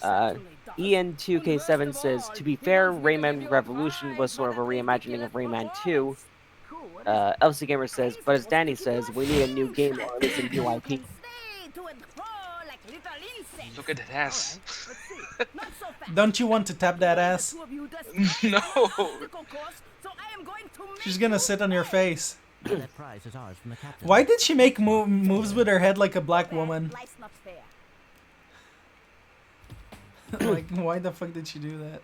Ian2K7 says, to be fair, Rayman Revolution was sort of a reimagining of Rayman 2. LC Gamer says, but as Danny says, we need a new game or at least a new IP. Look at that ass. Not so fast. Don't you want to tap that ass? Two of you discuss No. obstacle course, so I am going to make She's gonna sit on your face. That prize is ours from the captain. Why did she make moves with her head like a black woman? Life's not fair. Like, why the fuck did she do that?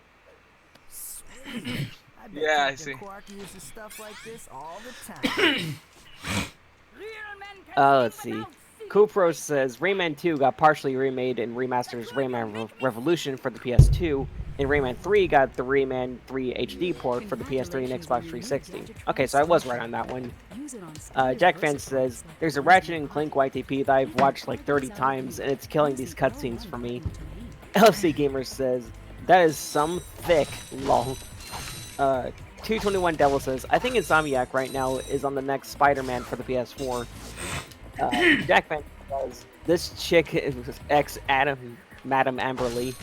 I bet Yeah, I Captain see. Quark uses stuff like this all the time. Let's see. Kupro says Rayman 2 got partially remade and remasters Rayman Revolution for the PS2, and Rayman 3 got the Rayman 3 HD port for the PS3 and Xbox 360. Okay, so I was right on that one. Jack Fan says, there's a Ratchet and Clank YTP that I've watched like 30 times, and it's killing these cutscenes for me. LFC Gamer says, that is some thick, lol. 221 Devil says, I think Insomniac right now is on the next Spider-Man for the PS4. Jack Fan says, this chick is ex-Madam Amberly.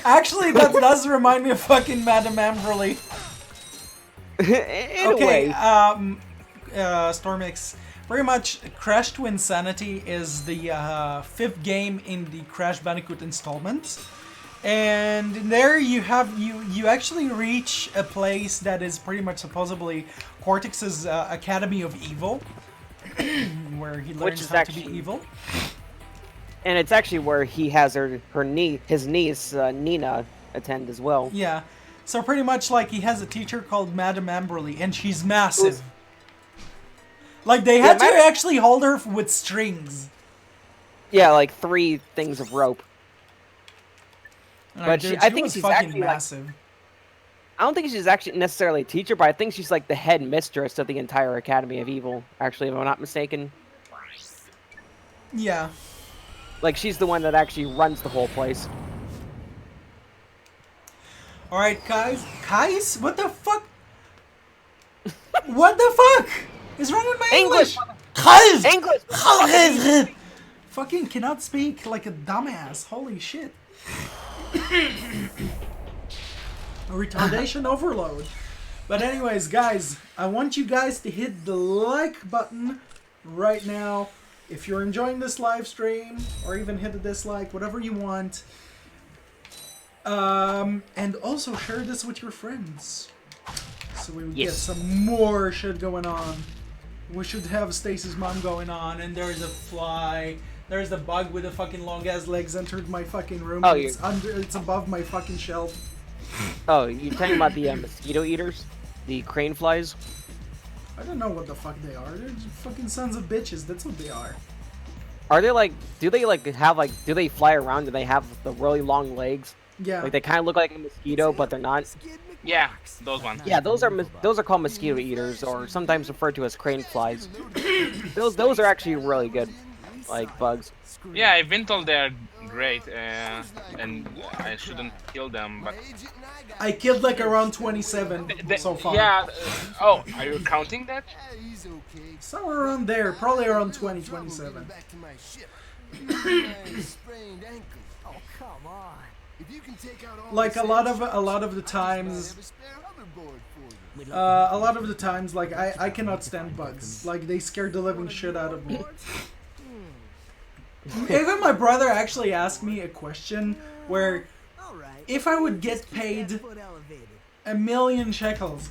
Actually, that does remind me of fucking Madame Amberly. In a Okay, way. Stormix. Pretty much, Crash to Insanity is the 5th game in the Crash Bandicoot installments. And there you have, you actually reach a place that is pretty much supposedly Cortex's Academy of Evil. Where he learns how to be evil. And it's actually where he has his niece, Nina, attend as well. Yeah. So pretty much like he has a teacher called Madame Amberly, and she's massive. Like they had to actually hold her with strings. Yeah, like 3 things of rope. But Dude, I think was she's fucking actually massive. I don't think she's actually necessarily a teacher, but I think she's like the head mistress of the entire Academy of Evil, actually, if I'm not mistaken. Yeah. Like, she's the one that actually runs the whole place. Alright, guys. Guys? What the fuck? What the fuck is wrong with my English? Guys! English! Fucking cannot speak like a dumbass. Holy shit. Retardation overload. But anyways, guys, I want you guys to hit the like button right now if you're enjoying this live stream, or even hit a dislike, whatever you want. And also share this with your friends, so we would get some more shit going on. We should have Stacy's mom going on, and there's a fly. There's the bug with the fucking long ass legs entered my fucking room. Oh, it's above my fucking shelf. Oh, you're talking about the mosquito eaters? The crane flies? I don't know what the fuck they are. They're just fucking sons of bitches. That's what they are. Are they like, do they fly around? Do they have the really long legs? Yeah. Like they kind of look like a mosquito, but they're not? Yeah, those ones. Yeah, those are called mosquito eaters, or sometimes referred to as crane flies. Those are actually really good, like bugs. Yeah, I've been told they're great, and I shouldn't kill them, but... I killed like around 27 so far. Yeah, oh, are you counting that? Somewhere around there, probably around 20, 27. Oh, come on. Like a lot of the times, like I cannot stand bugs. Like they scare the living shit out of me. Even my brother actually asked me a question where, if I would get paid 1,000,000 shekels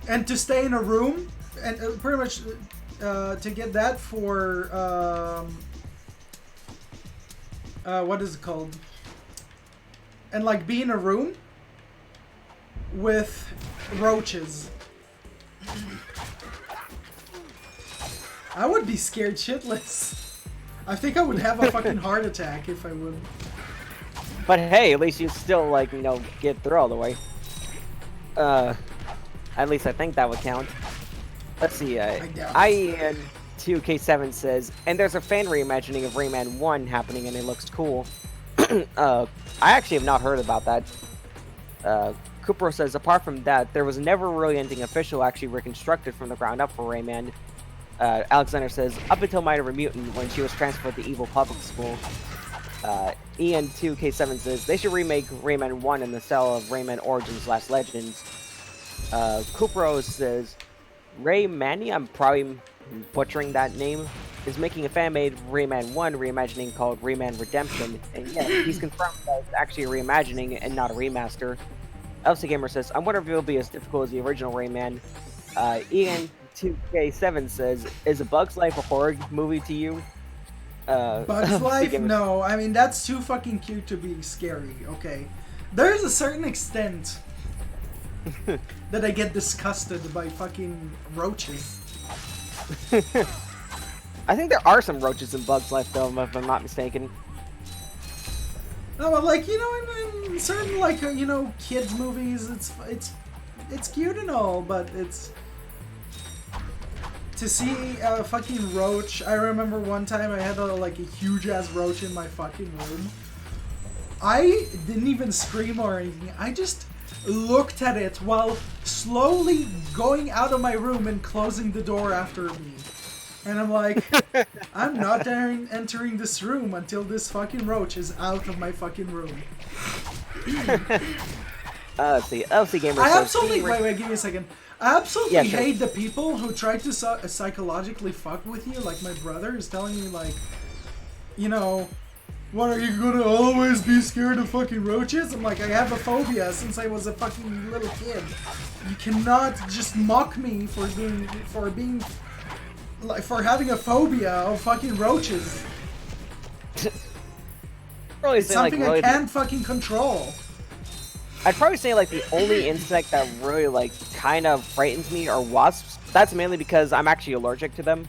and to stay in a room, and pretty much to get that for what is it called? And like be in a room with roaches. I would be scared shitless. I think I would have a fucking heart attack if I would. But hey, at least you still, like, you know, get through all the way. At least I think that would count. Let's see, IN2K7 says, and there's a fan reimagining of Rayman 1 happening and it looks cool. I actually have not heard about that. Cooper says, apart from that, there was never really anything official actually reconstructed from the ground up for Rayman. Alexander says, up until Might of a Mutant when she was transferred to Evil Public School. Ian2K7 says, they should remake Rayman 1 in the style of Rayman Origins / Legends. Kupro says, Raymania, I'm probably butchering that name, is making a fan-made Rayman 1 reimagining called Rayman Redemption, and yeah, he's confirmed that it's actually a reimagining and not a remaster. LC Gamer says, I wonder if it'll be as difficult as the original Rayman. Ian2K7 says, is A Bug's Life a horror movie to you? Bugs LC Life? Gamer- No, I mean, that's too fucking cute to be scary, okay? There's a certain extent that I get disgusted by fucking roaches. I think there are some roaches in Bug's Life, though, if I'm not mistaken. No, but like, you know, in certain, like, you know, kids movies, it's cute and all, but it's... To see a fucking roach, I remember one time I had a huge ass roach in my fucking room. I didn't even scream or anything. I just looked at it while slowly going out of my room and closing the door after me. And I'm like, I'm not entering this room until this fucking roach is out of my fucking room. Let's see. LC Gamer I says, absolutely... Wait, give me a second. I absolutely Yeah, sure. hate the people who try to psychologically fuck with you. Like, my brother is telling me, like, you know, what, are you gonna always be scared of fucking roaches? I'm like, I have a phobia since I was a fucking little kid. You cannot just mock me for having a phobia of fucking roaches. Probably It's say, like, something really I can't fucking control. I'd probably say, like, the only insect that really, like, kind of frightens me are wasps. That's mainly because I'm actually allergic to them.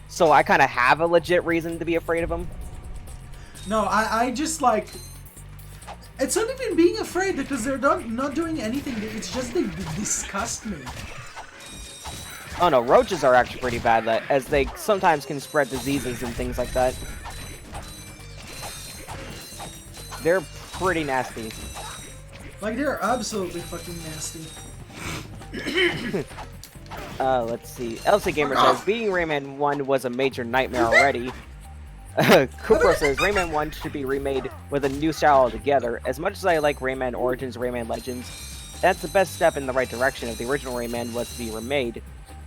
So I kind of have a legit reason to be afraid of them. No, I just, like... It's not even being afraid because they're not doing anything. It's just they disgust me. Oh no, roaches are actually pretty bad, as they sometimes can spread diseases and things like that. They're pretty nasty. Like, they're absolutely fucking nasty. Let's see. Elsa Gamer says, beating Rayman 1 was a major nightmare already. Cooper says, Rayman 1 should be remade with a new style altogether. As much as I like Rayman Origins, Rayman Legends, that's the best step in the right direction if the original Rayman was to be remade.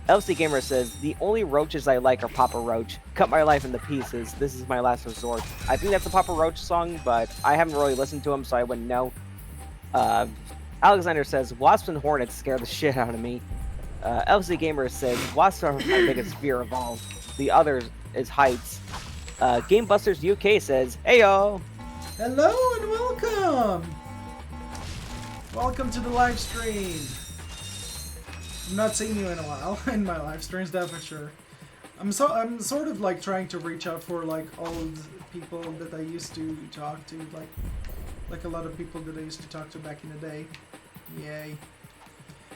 LC Gamer says, the only roaches I like are Papa Roach. Cut my life into pieces. This is my last resort. I think that's a Papa Roach song, but I haven't really listened to him, so I wouldn't know. Alexander says, wasps and hornets scare the shit out of me. LC Gamer says, wasps are my biggest fear of all. The other is heights. Gamebusters UK says, heyo! Hello and welcome! Welcome to the live stream. I've not seen you in a while in my live streams, that for sure. I'm sort of like trying to reach out for like old people that I used to talk to, like a lot of people that I used to talk to back in the day. Yay.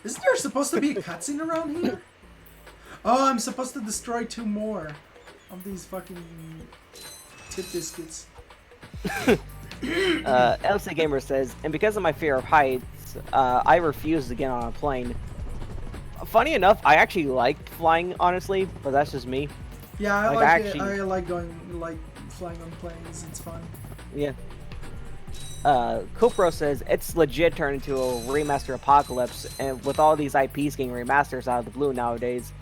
Isn't there supposed to be a cutscene around here? Oh, I'm supposed to destroy 2 more of these fucking tit biscuits. LC Gamer says, and because of my fear of heights, I refuse to get on a plane. Funny enough, I actually like flying, honestly, but that's just me. Yeah, I Like, like actually- it. I like flying on planes. It's fun. Yeah. Cupro says, it's legit turned into a remaster apocalypse, and with all these IPs getting remasters out of the blue nowadays.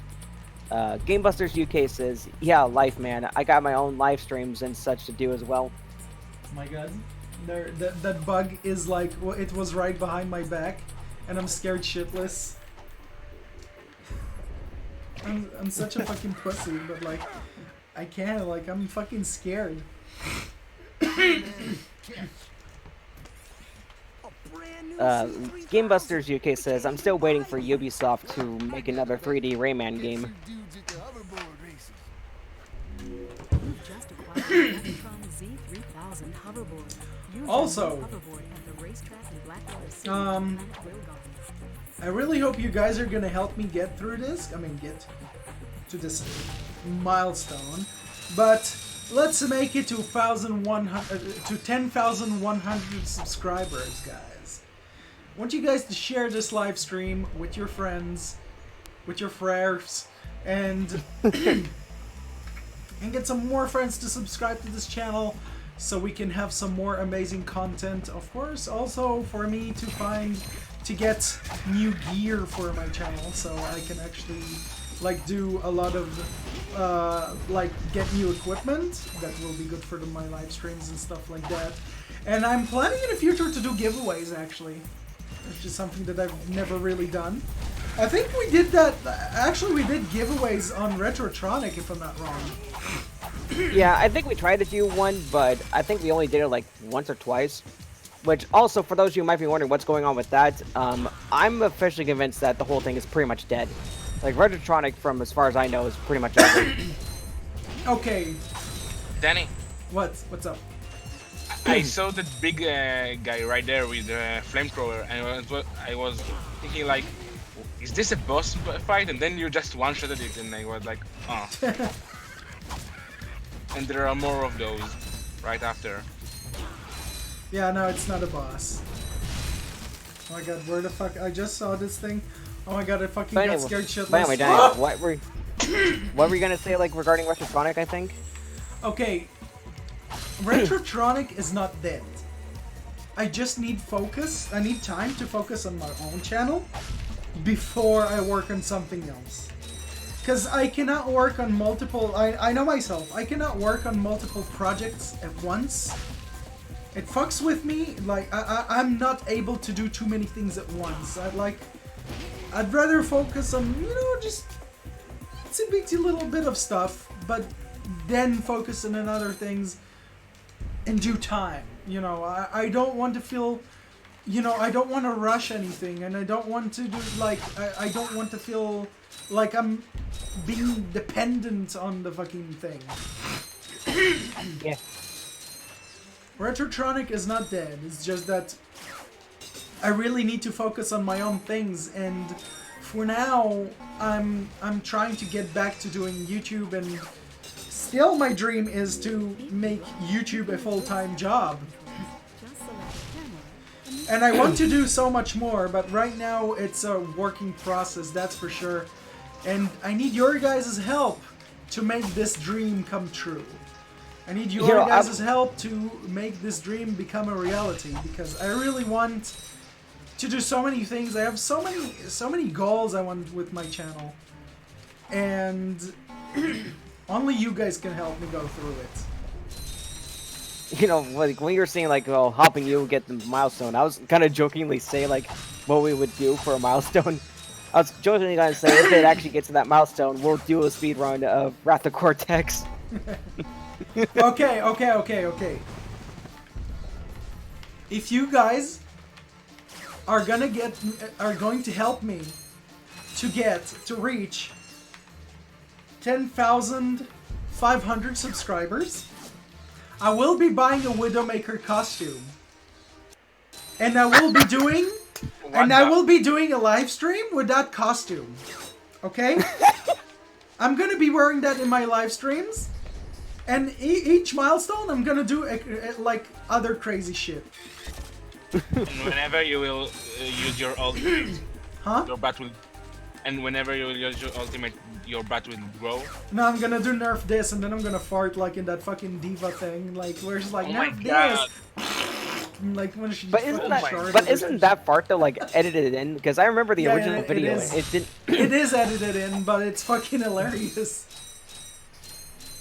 Gamebusters UK says, yeah, life, man. I got my own live streams and such to do as well. Oh my god. That bug is like, it was right behind my back, and I'm scared shitless. I'm such a fucking pussy, but like, I can't, like, I'm fucking scared. Gamebusters UK says, I'm still waiting for Ubisoft to make another 3D Rayman game. You've just acquired the Megatron Z3000 hoverboard. Use Also, the hoverboard at the racetrack in Blackwater City, um, Planet Wilgon. I really hope you guys are gonna help me get through this. I mean, get to this milestone. But let's make it to 10,100 subscribers, guys. I want you guys to share this live stream with your friends, with your friends, and and get some more friends to subscribe to this channel so we can have some more amazing content. Of course, also for me to get new gear for my channel so I can actually like do a lot of like get new equipment that will be good for my live streams and stuff like that. And I'm planning in the future to do giveaways actually, which is something that I've never really done. I think we did that. Actually, we did giveaways on Retrotronic, if I'm not wrong. Yeah, I think we tried to do one, but I think we only did it like once or twice. Which also, for those of you who might be wondering what's going on with that, I'm officially convinced that the whole thing is pretty much dead. Like, Retrotronic, from as far as I know, is pretty much over. Okay. Danny, What's up? I saw that big guy right there with the flamethrower, and I was thinking like, is this a boss fight? And then you just one-shotted it, and I was like, oh. And there are more of those right after. Yeah, no, it's not a boss. Oh my god, where the fuck? I just saw this thing. Oh my god, I fucking got scared shitless. But anyway, Daniel, what were you gonna say, like, regarding Retrotronic, I think? Okay. Retrotronic is not dead. I just need focus. I need time to focus on my own channel before I work on something else. Because I cannot work on multiple... I know myself. I cannot work on multiple projects at once. It fucks with me. Like, I'm not able to do too many things at once. I'd rather focus on, you know, just a little bit of stuff, but then focus on other things in due time. You know, I don't want to feel... You know, I don't want to rush anything, and I don't want to do, like, I don't want to feel like I'm being dependent on the fucking thing. Yeah. Retrotronic is not dead, it's just that I really need to focus on my own things, and for now, I'm trying to get back to doing YouTube, and still my dream is to make YouTube a full-time job. And I want to do so much more, but right now it's a working process, that's for sure. And I need your guys' help to make this dream come true. I need your guys' help to make this dream become a reality, because I really want to do so many things. I have so many goals I want with my channel. And only you guys can help me go through it. You know, like, when you were saying, like, well, helping you get the milestone, I was kind of jokingly saying, like, what we would do for a milestone. I was jokingly gonna say, if it actually gets to that milestone, we'll do a speed run of Wrath of Cortex. Okay. If you guys are going to help me to reach 10,500 subscribers, I will be buying a Widowmaker costume, and I will be doing a live stream with that costume. Okay? I'm gonna be wearing that in my live streams, and each milestone I'm gonna do like other crazy shit. And whenever you will use your ultimate, your bat will. And whenever you use your ultimate, your bat will grow. No, I'm gonna do nerf this, and then I'm gonna fart like in that fucking diva thing, like where it's like nerf this. Like when she. But isn't that fart though like edited in? Because I remember the original video. It didn't. It is edited in, but it's fucking hilarious.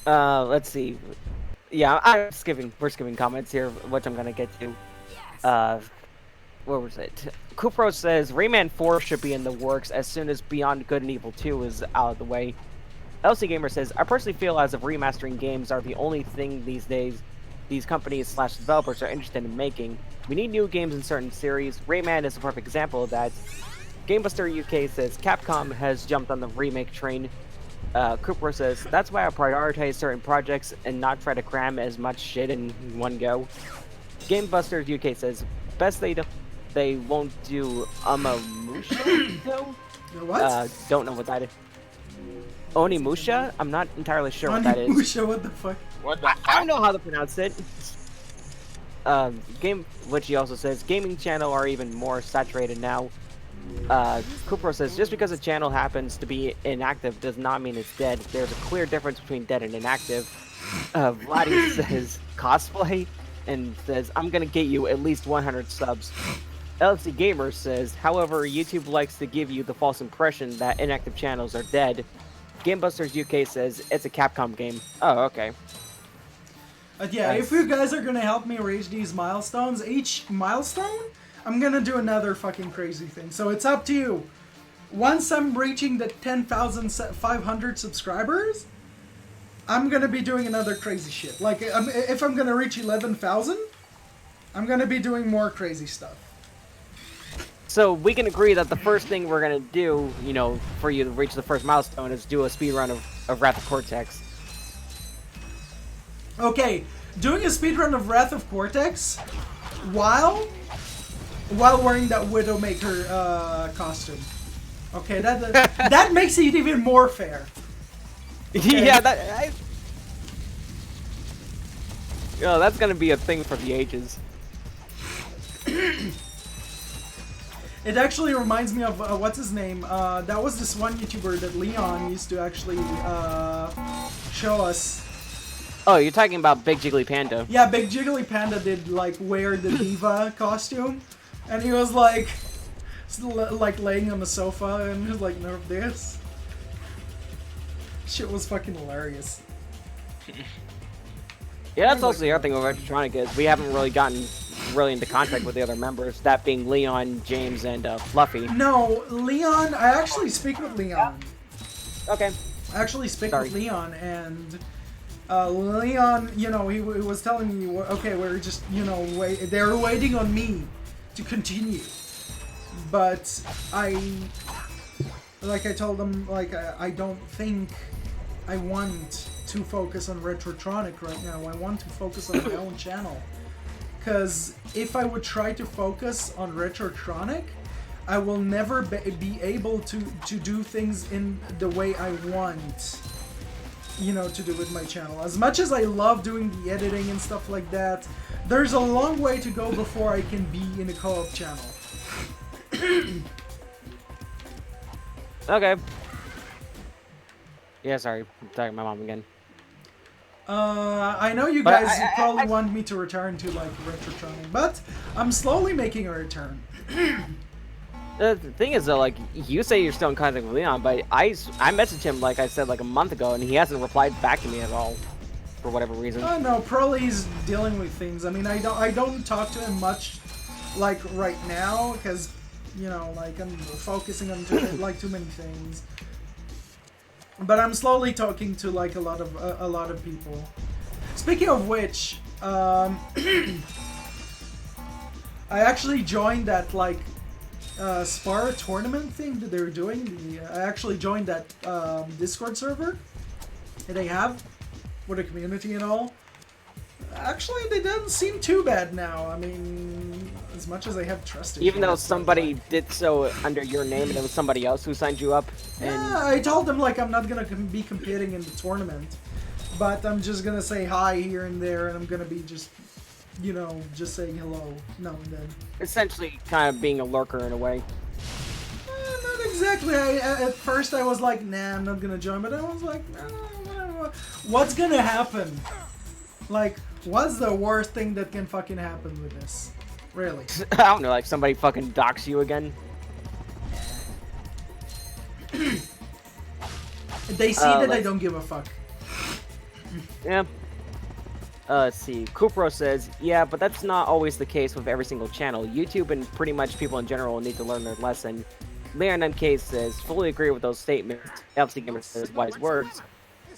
Let's see. Yeah, we're skipping comments here, which I'm gonna get to. Where was it? Kupro says Rayman 4 should be in the works as soon as Beyond Good and Evil 2 is out of the way. LC Gamer says, I personally feel as if remastering games are the only thing these days these companies / developers are interested in making. We need new games in certain series. Rayman is a perfect example of that. GameBuster UK says, Capcom has jumped on the remake train. Kupro says, that's why I prioritize certain projects and not try to cram as much shit in one go. GameBuster UK says, best they won't do Onimusha though? What? Don't know what that is. Onimusha? I'm not entirely sure what that is. Onimusha, what the fuck? What the fuck? I don't know how to pronounce it. Which he also says, gaming channel are even more saturated now. Kupro says, just because a channel happens to be inactive does not mean it's dead. There's a clear difference between dead and inactive. Vladdy says, cosplay? And says, I'm gonna get you at least 100 subs. LC Gamer says, however, YouTube likes to give you the false impression that inactive channels are dead. GameBusters UK says it's a Capcom game. Oh, okay. Yeah, if you guys are gonna help me reach these milestones, each milestone, I'm gonna do another fucking crazy thing. So it's up to you. Once I'm reaching the 10,500 subscribers, I'm gonna be doing another crazy shit. Like, if I'm gonna reach 11,000, I'm gonna be doing more crazy stuff. So we can agree that the first thing we're gonna do, you know, for you to reach the first milestone is do a speedrun of Wrath of Cortex. Okay, doing a speedrun of Wrath of Cortex while wearing that Widowmaker costume. Okay, that makes it even more fair. Okay. Yeah, that's gonna be a thing for the ages. It actually reminds me of what's his name? That was this one YouTuber that Leon used to actually show us. Oh, you're talking about Big Jiggly Panda. Yeah, Big Jiggly Panda did like wear the diva costume, and he was like laying on the sofa and he was like, nerf this. Shit was fucking hilarious. Yeah, that's also the other thing with Electronic is we haven't really gotten into contact with the other members, that being Leon, James, and Fluffy. No, Leon, I actually speak with Leon. Okay. I actually speak with Leon, and Leon, you know, he was telling me, okay, we're just, you know, they're waiting on me to continue. But I told them, like, I don't think I want to focus on Retrotronic right now. I want to focus on my own channel. Because if I would try to focus on Retrotronic, I will never be able to do things in the way I want, you know, to do with my channel. As much as I love doing the editing and stuff like that, there's a long way to go before I can be in a co-op channel. Okay. Yeah, sorry. I'm talking to my mom again. I know you guys probably want me to return to, like, Retrotronic, but I'm slowly making a return. The thing is, though, like, you say you're still in contact with Leon, but I messaged him, like I said, like a month ago, and he hasn't replied back to me at all, for whatever reason. No, probably he's dealing with things. I mean, I don't talk to him much, like, right now, because, you know, like, I'm focusing on too many things. But I'm slowly talking to, like, a lot of people. Speaking of which, I actually joined that, like, Spar tournament thing that they're doing. I actually joined that Discord server that they have with the community and all. Actually, they didn't seem too bad now. I mean, as much as I have trust issues. Even though somebody did so under your name and it was somebody else who signed you up. And... Yeah, I told them, like, I'm not gonna be competing in the tournament, but I'm just gonna say hi here and there, and I'm gonna be just, you know, just saying hello now and then. Essentially, kind of being a lurker in a way. Not exactly. At first I was like, nah, I'm not gonna join, but I was like, whatever. What's gonna happen? Like, what's the worst thing that can fucking happen with this? Really? I don't know, like somebody fucking docks you again. They see that I don't give a fuck. Yeah. Let's see. Kupro says, yeah, but that's not always the case with every single channel. YouTube and pretty much people in general need to learn their lesson. Leon MK says, fully agree with those statements. LC Gamer says, wise words.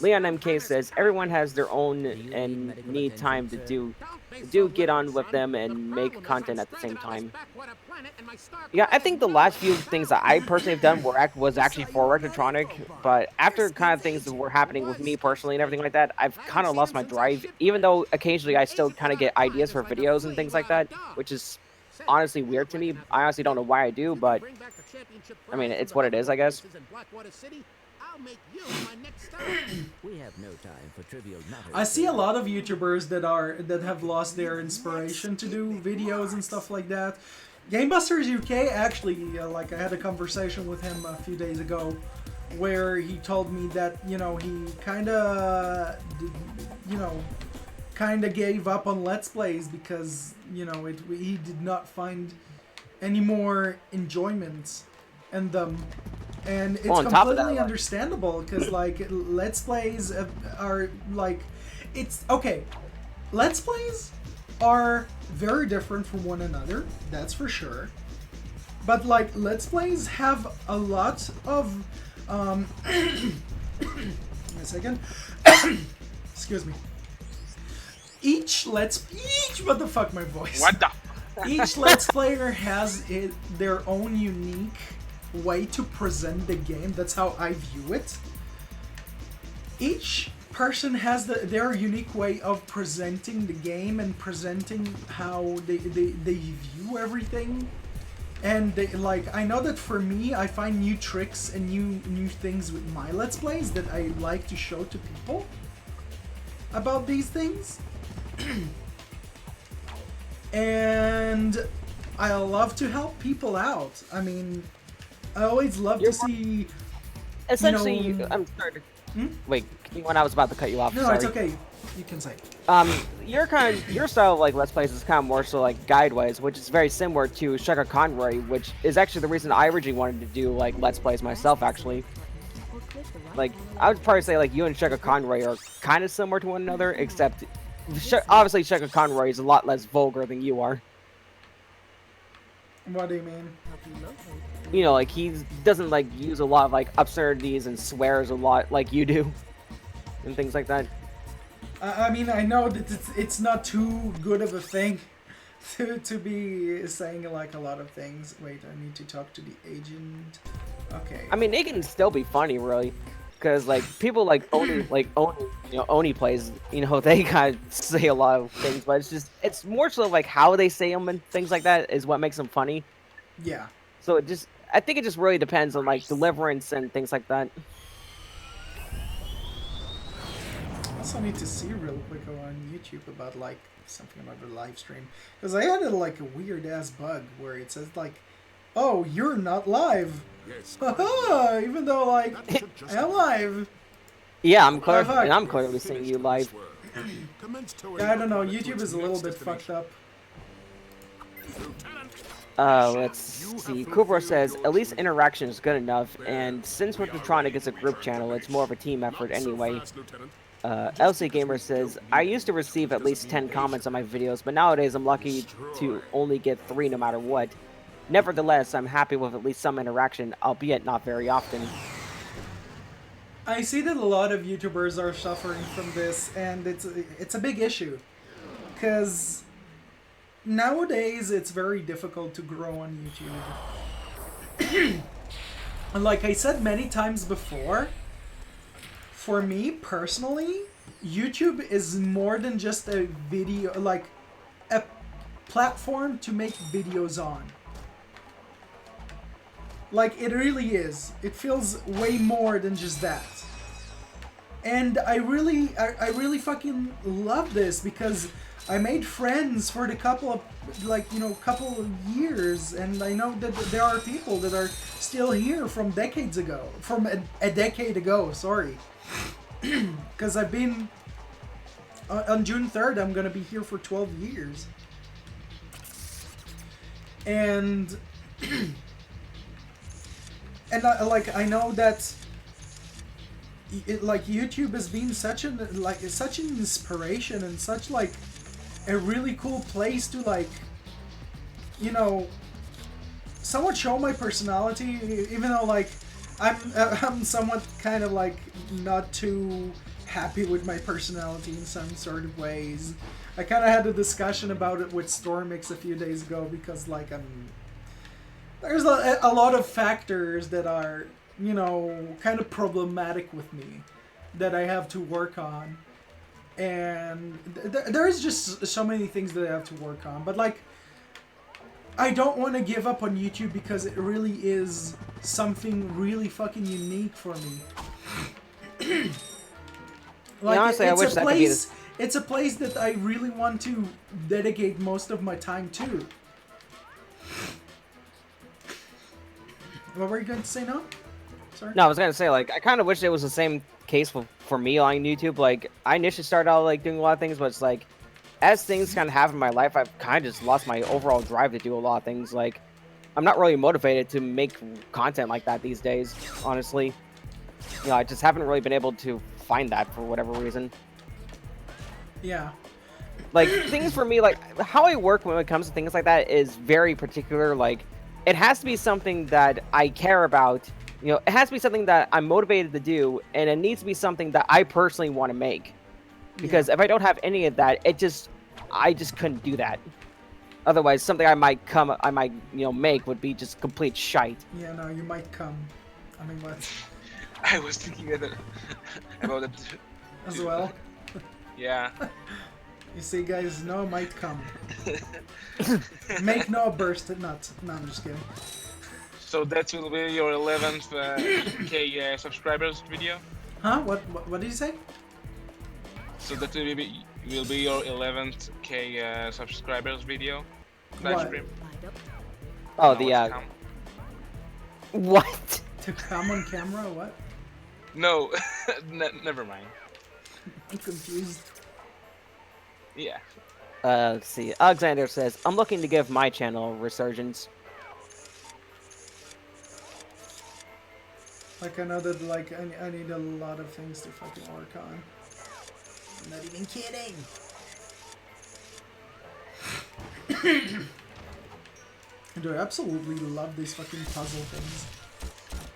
Leon MK says, everyone has their own and need time to do get on with them and make content at the same time. Yeah, I think the last few things that I personally have done was actually for Retrotronic, but after kind of things that were happening with me personally and everything like that, I've kind of lost my drive, even though occasionally I still kind of get ideas for videos and things like that, which is honestly weird to me. I honestly don't know why I do, but I mean, it's what it is, I guess. We have no time for trivial matters. I see a lot of YouTubers that have lost their inspiration to do videos and stuff like that. GameBusters UK actually, like, I had a conversation with him a few days ago, where he told me that, you know, he kind of gave up on Let's Plays because, you know, he did not find any more enjoyment in them. and it's Well, on top of completely that, like- understandable because like let's plays are like it's okay. Let's plays are very different from one another. That's for sure. But like let's plays have a lot of give me a second. Excuse me. Each what the fuck my voice. What the? Each let's player has their own unique way to present the game. That's how I view it. Each person has their unique way of presenting the game and presenting how they view everything. And like I know that for me, I find new tricks and new things with my let's plays that I like to show to people about these things. And I love to help people out. I mean, I always love to see. Essentially, you know, I'm sorry. Wait, when I was about to cut you off. No, sorry. it's okay. You can say. Your style of like let's plays is kind of more so like guide-wise, which is very similar to Shaka Conroy, which is actually the reason I originally wanted to do like let's plays myself. Actually, like I would probably say like you and Shaka Conroy are kind of similar to one another, except obviously Shaka Conroy is a lot less vulgar than you are. What do you mean? You know, like he doesn't like use a lot of like absurdities and swears a lot like you do, and things like that. I mean, I know that it's not too good of a thing to be saying like a lot of things. Wait, I need to talk to the agent. Okay. I mean, it can still be funny, really, because like people like Oni, Oni plays. You know, they kind of say a lot of things, but it's more so like how they say them and things like that is what makes them funny. Yeah. So I think it just really depends on like deliverance and things like that. I also need to see real quick on YouTube about like something about the live stream because I had like a weird ass bug where it says like, "Oh, you're not live." Haha! Even though like I am live. Yeah, I'm clearly seeing you live. Yeah, I don't know. YouTube is a little bit fucked up. Let's see. Kubro says, at least interaction is good enough, and since we're trying to get a group channel, it's more of a team effort anyway. LC Gamer says, I used to receive at least 10 comments on my videos, but nowadays I'm lucky to only get 3 no matter what. Nevertheless, I'm happy with at least some interaction, albeit not very often. I see that a lot of YouTubers are suffering from this, and it's a big issue. Because nowadays it's very difficult to grow on YouTube. And like I said many times before, for me personally, YouTube is more than just a video, like a platform to make videos on. Like it really is. It feels way more than just that. And I really fucking love this because I made friends for the couple of years, and I know that there are people that are still here from decades ago, from a decade ago, sorry. Because I've been, on June 3rd, I'm gonna be here for 12 years. And, I know that YouTube has been such an inspiration and such like a really cool place to somewhat show my personality, even though like I'm somewhat kind of like not too happy with my personality in some sort of ways. I kind of had a discussion about it with Stormix a few days ago because like there's a lot of factors that are, kind of problematic with me that I have to work on. And there's just so many things that I have to work on. But, like, I don't want to give up on YouTube because it really is something really fucking unique for me. Like, honestly, I wish that could be this. It's a place that I really want to dedicate most of my time to. What were you going to say now? Sorry? No, I was gonna say, like, I kind of wish it was the same case for me on YouTube. Like, I initially started out, like, doing a lot of things, but it's like, as things kind of happen in my life, I've kind of just lost my overall drive to do a lot of things. Like, I'm not really motivated to make content like that these days, honestly. You know, I just haven't really been able to find that for whatever reason. Yeah. Like, things for me, like, how I work when it comes to things like that is very particular. Like, it has to be something that I care about. You know, it has to be something that I'm motivated to do, and it needs to be something that I personally want to make. Because if I don't have any of that, I just couldn't do that. Otherwise, something I might, you know, make would be just complete shite. Yeah, no, you might come. I mean, what? I was thinking about it. As well. Yeah. You see, guys, no might come. Make no burst at nuts. No, I'm just kidding. So that will be your 11th K subscribers video. Huh? What did you say? So that will be your 11th K subscribers video. Live What? stream. Oh, Now the, it's come. What? To come on camera? What? No, never mind. I'm confused. Yeah. Let's see. Alexander says, I'm looking to give my channel a resurgence. Like, I know that, like, I need a lot of things to fucking work on. I'm not even kidding. Dude, I absolutely love these fucking puzzle things.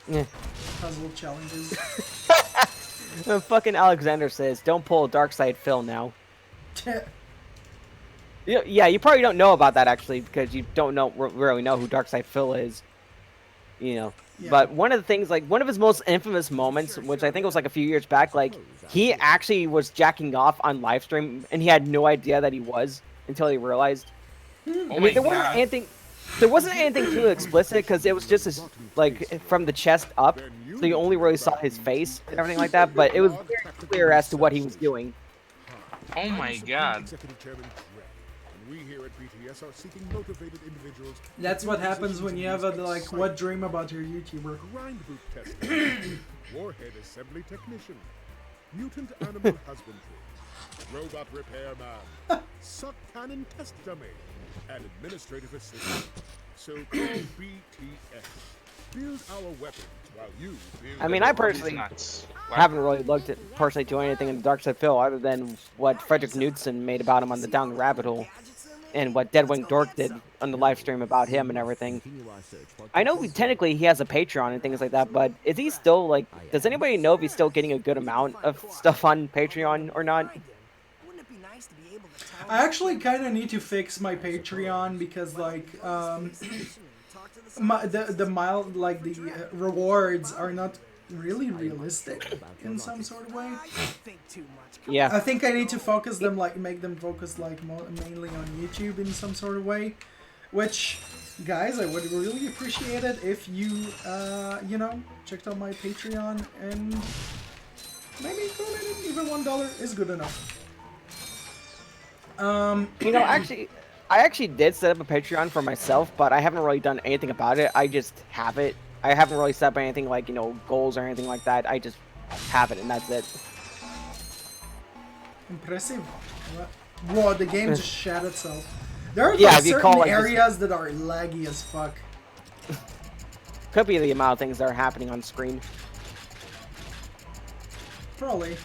Yeah. Puzzle challenges. Fucking Alexander says, don't pull Darkside Phil now. Yeah, you probably don't know about that, actually, because you don't really know who Darkside Phil is. You know. Yeah. But one of the things, like, one of his most infamous moments, which I think was like a few years back, like, he actually was jacking off on livestream, and he had no idea that he was until he realized. Oh I my mean, god. there wasn't anything too explicit, because it was just his, like, from the chest up, so you only really saw his face and everything like that, but it was very clear as to what he was doing. Oh my god. Executive Chairman Greg, and we here at BTS are seeking motivated individuals. That's what happens when you have a, like, what dream about your YouTuber. Grind boot tester, warhead assembly technician, mutant animal husbandry, robot repairman, suck cannon test dummy, and administrative assistant. So call BTS. Build our weapons while you build. I mean, I personally Nuts. haven't really looked at personally to anything in the Darkside Phil other than what Frederick Knudsen made about him on the Down the Rabbit Hole, and what Deadwing Dork did on the live stream about him and everything. I know technically he has a Patreon and things like that, but is he still, like, does anybody know if he's still getting a good amount of stuff on Patreon or not? Wouldn't it be nice to be able to tell I actually kind of need to fix my Patreon because, like, the rewards are not really realistic in some sort of way. Yeah. I think I need to focus them, like, make them focus, like, mainly on YouTube in some sort of way. Which, guys, I would really appreciate it if you, you know, checked out my Patreon and maybe donated. Even $1 is good enough. You know, I actually did set up a Patreon for myself, but I haven't really done anything about it. I just have it. I haven't really set up anything like, you know, goals or anything like that. I just have it, and that's it. Impressive. Whoa, the game just shat itself. There are Yeah, like if you certain call, like, areas that are laggy as fuck. Could be the amount of things that are happening on screen. Probably.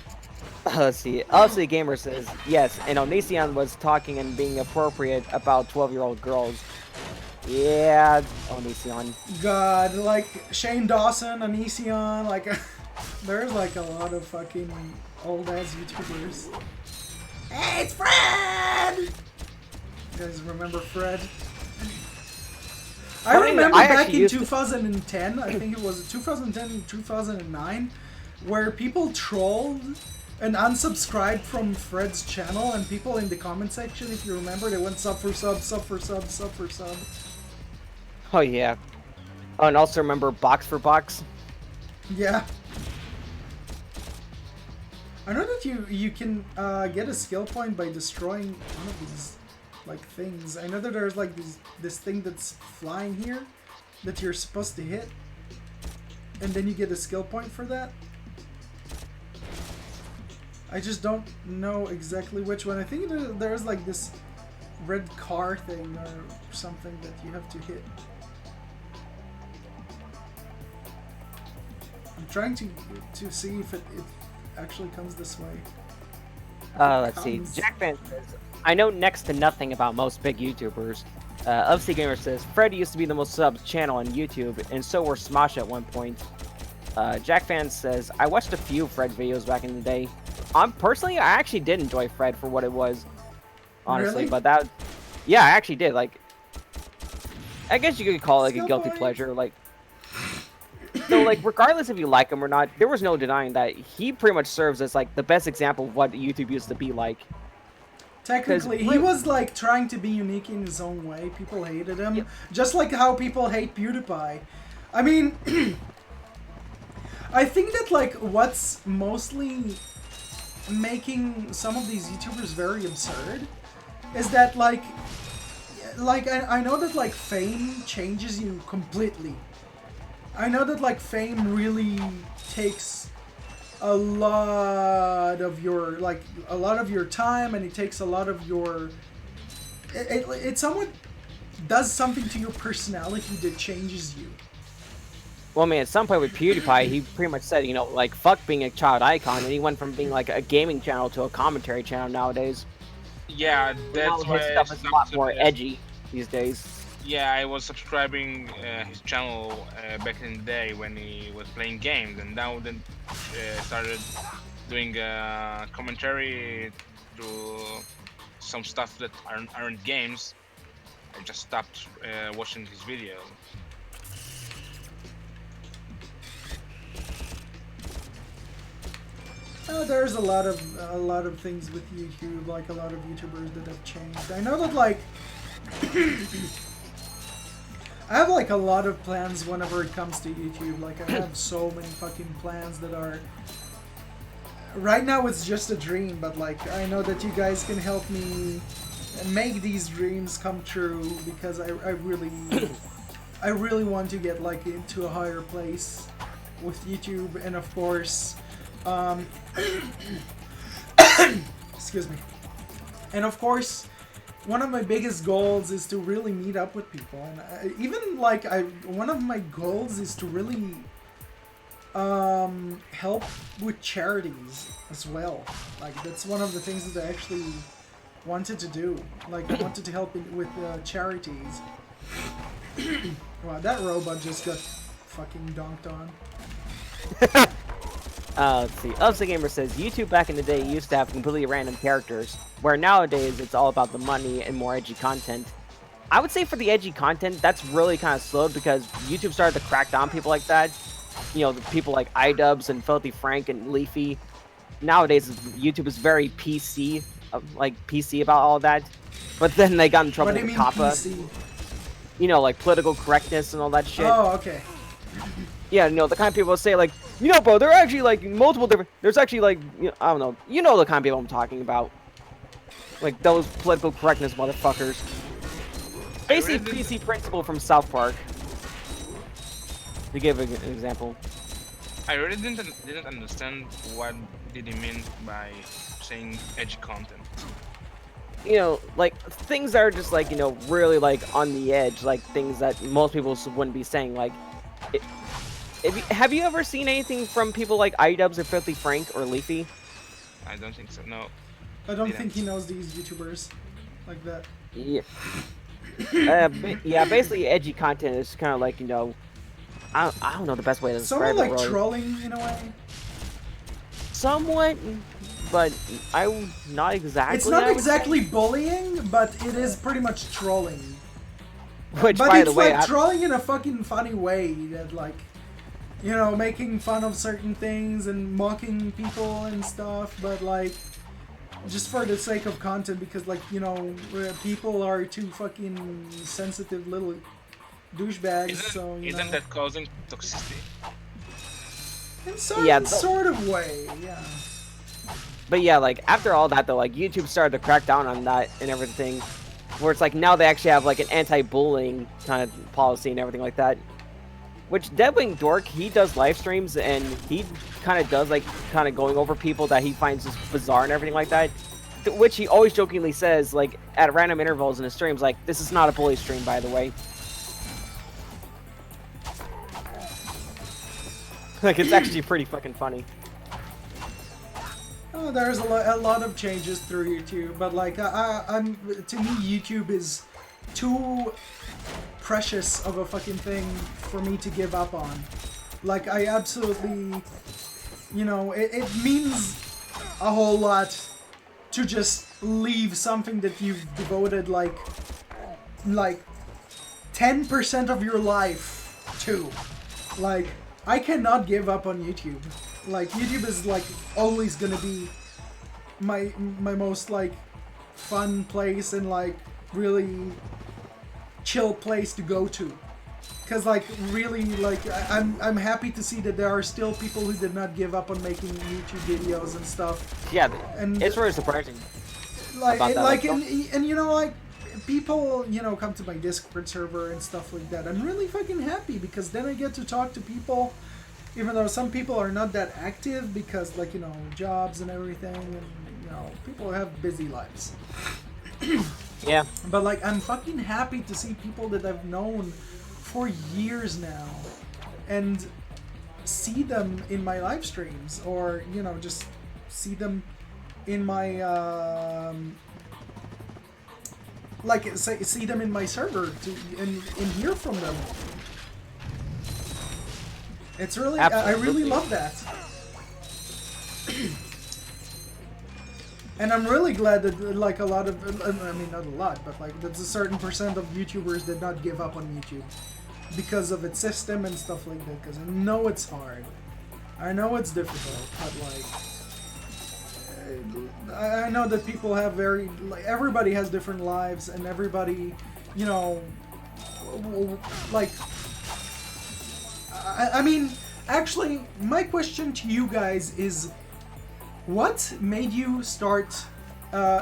Let's see. LC Gamer says, yes, and Onision was talking and being appropriate about 12-year-old girls. Yeah, Onision. God, like, Shane Dawson, Onision, like, there's like a lot of fucking old-ass YouTubers. Hey, it's Fred! You guys remember Fred? I remember back in 2010, I think it was 2010, 2009, where people trolled and unsubscribed from Fred's channel, and people in the comment section, if you remember, they went sub for sub, sub for sub, sub for sub. Oh, yeah. Oh, and also remember Box for Box? Yeah. I know that you can get a skill point by destroying one of these, like, things. I know that there's, like, this thing that's flying here that you're supposed to hit, and then you get a skill point for that. I just don't know exactly which one. I think there's like this red car thing or something that you have to hit. trying to see if it actually comes this way. Let's see. Jack Fan says, I know next to nothing about most big YouTubers. Upsy Gamer says, Fred used to be the most subbed channel on YouTube, and so were Smosh at one point. Jack Fan says, I watched a few Fred videos back in the day. Personally, I actually did enjoy Fred for what it was. Honestly, Really? but yeah, I actually did. Like, I guess you could call it like a guilty boy. pleasure. Like, so like, regardless if you like him or not, there was no denying that he pretty much serves as like the best example of what YouTube used to be like. Technically, he was like trying to be unique in his own way. People hated him, just like how people hate PewDiePie. I mean, I think that like what's mostly making some of these YouTubers very absurd is that like I know that like fame changes you completely. I know that like fame really takes a lot of your time, and it takes a lot of your it somewhat does something to your personality that changes you. Well, I mean, at some point with PewDiePie, he pretty much said, you know, like, fuck being a child icon, and he went from being like a gaming channel to a commentary channel nowadays. Yeah, that's Now why his stuff is a lot more edgy these days. Yeah, I was subscribing his channel back in the day when he was playing games, and now then started doing commentary through some stuff that aren't games. I just stopped watching his video. There's a lot of things with YouTube, like a lot of YouTubers that have changed. I know that like I have like a lot of plans whenever it comes to YouTube. Like I have so many fucking plans that are right now it's just a dream, but like I know that you guys can help me make these dreams come true, because I really want to get like into a higher place with YouTube, and of course excuse me, and of course one of my biggest goals is to really meet up with people, and one of my goals is to really help with charities as well. Like that's one of the things that I actually wanted to do. Like I wanted to help with charities. Wow, that robot just got fucking donked on. Let's see. Upsy Gamer says, YouTube back in the day used to have completely random characters, where nowadays it's all about the money and more edgy content. I would say for the edgy content, that's really kind of slowed because YouTube started to crack down people like that. You know, the people like iDubbbz and Filthy Frank and Leafy. Nowadays, YouTube is very PC, PC about all that. But then they got in trouble with COPPA. PC? You know, like political correctness and all that shit. Oh, okay. Yeah, you know, the kind of people say, like, you know, bro, there are actually, like, multiple different... There's actually, like, you know, I don't know. You know the kind of people I'm talking about. Like, those political correctness motherfuckers. Basically, PC Principal from South Park. To give an example. I really didn't understand what did he mean by saying edgy content. You know, like, things that are just, like, you know, really, like, on the edge. Like, things that most people wouldn't be saying, like... have you ever seen anything from people like iDubbbz or Filthy Frank or Leafy? I don't think so, no. I don't think he knows these YouTubers like that. Yeah. Yeah, basically edgy content is kind of like, you know, I don't know the best way to describe Somewhat like it, really. trolling in a way. Somewhat, but I'm not exactly. It's not exactly bullying, but it is pretty much trolling. Which, but by it's the way, like trolling in a fucking funny way, that like, you know, making fun of certain things and mocking people and stuff, but like, just for the sake of content, because like, you know, people are too fucking sensitive little douchebags, so you Isn't know. that causing toxicity? In some sort of way, yeah. But yeah, like, after all that, though, like, YouTube started to crack down on that and everything. Where it's like, now they actually have, like, an anti-bullying kind of policy and everything like that. Which, Deadwing Dork, he does live streams, and he kind of does, like, kind of going over people that he finds just bizarre and everything like that. Which he always jokingly says, like, at random intervals in his streams, like, this is not a bully stream, by the way. Like, it's actually pretty fucking funny. Oh, there's a lot of changes through YouTube, but like I'm to me YouTube is too precious of a fucking thing for me to give up on. Like I absolutely, you know, it means a whole lot to just leave something that you've devoted like 10% of your life to. Like I cannot give up on YouTube. Like YouTube is like always gonna be my most like fun place and like really chill place to go to, because like really like I'm happy to see that there are still people who did not give up on making YouTube videos and stuff. Yeah, and it's really surprising. Like about that, like and you know like people, you know, come to my Discord server and stuff like that. I'm really fucking happy because then I get to talk to people. Even though some people are not that active because, like, you know, jobs and everything, and, you know, people have busy lives. Yeah. But, like, I'm fucking happy to see people that I've known for years now and see them in my live streams or, you know, just see them in my, like, see them in my server and hear from them. It's really, I really love that. And I'm really glad that, like, a lot of, I mean, not a lot, but, like, there's a certain percent of YouTubers that not give up on YouTube because of its system and stuff like that, because I know it's hard. I know it's difficult, but, like, I know that people have like, everybody has different lives, and everybody, you know, like, I mean, actually, my question to you guys is, what made you start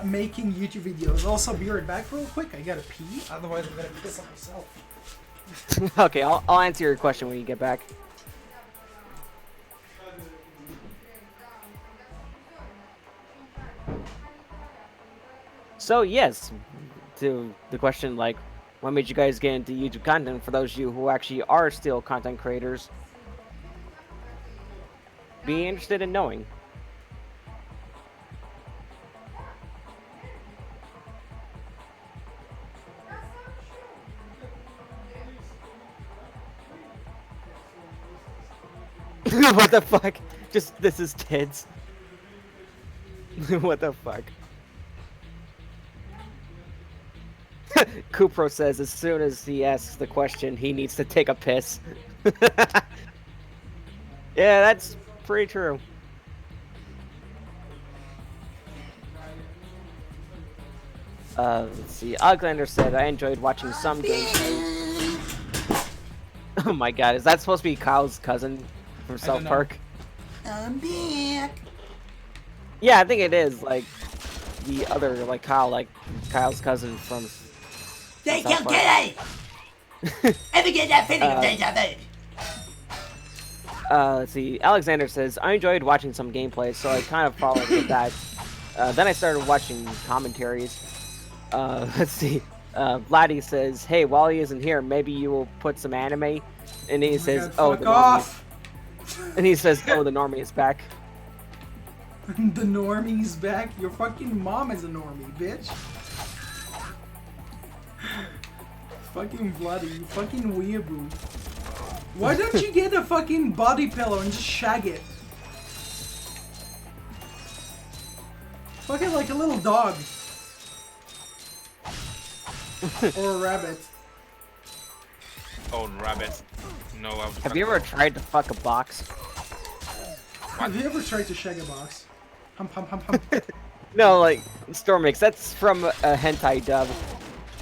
making YouTube videos? Also, be right back real quick. I gotta pee, otherwise I'm gonna piss on myself. Okay, I'll answer your question when you get back. So yes, to the question, like, what made you guys get into YouTube content? For those of you who actually are still content creators, be interested in knowing. What the fuck? Just, this is kids. What the fuck? Kupro says as soon as he asks the question, he needs to take a piss. Yeah, that's pretty true. Let's see. Alexander said, I enjoyed watching some gameplay. Oh my god, is that supposed to be Kyle's cousin from South Park? I'm back. Yeah, I think it is. Like, the other, like, Kyle's cousin from They South can Park. get it! Ever get that feeling of deja vu? Let's see. Alexander says, I enjoyed watching some gameplay, so I kind of followed with that. Then I started watching commentaries. Let's see. Vladdy says, hey, while he isn't here, maybe you will put some anime. And he says, God, oh, fuck the off! And he says, oh, the normie is back. The normie's back? Your fucking mom is a normie, bitch. Fucking bloody, you fucking weeaboo. Why don't you get a fucking body pillow and just shag it? Fucking like a little dog. Or a rabbit. Oh, rabbit. No, I was Have you ever tried to fuck a box? Have you ever tried to shag a box? Hum hum hum hum. No, like, Stormix, that's from a hentai dub.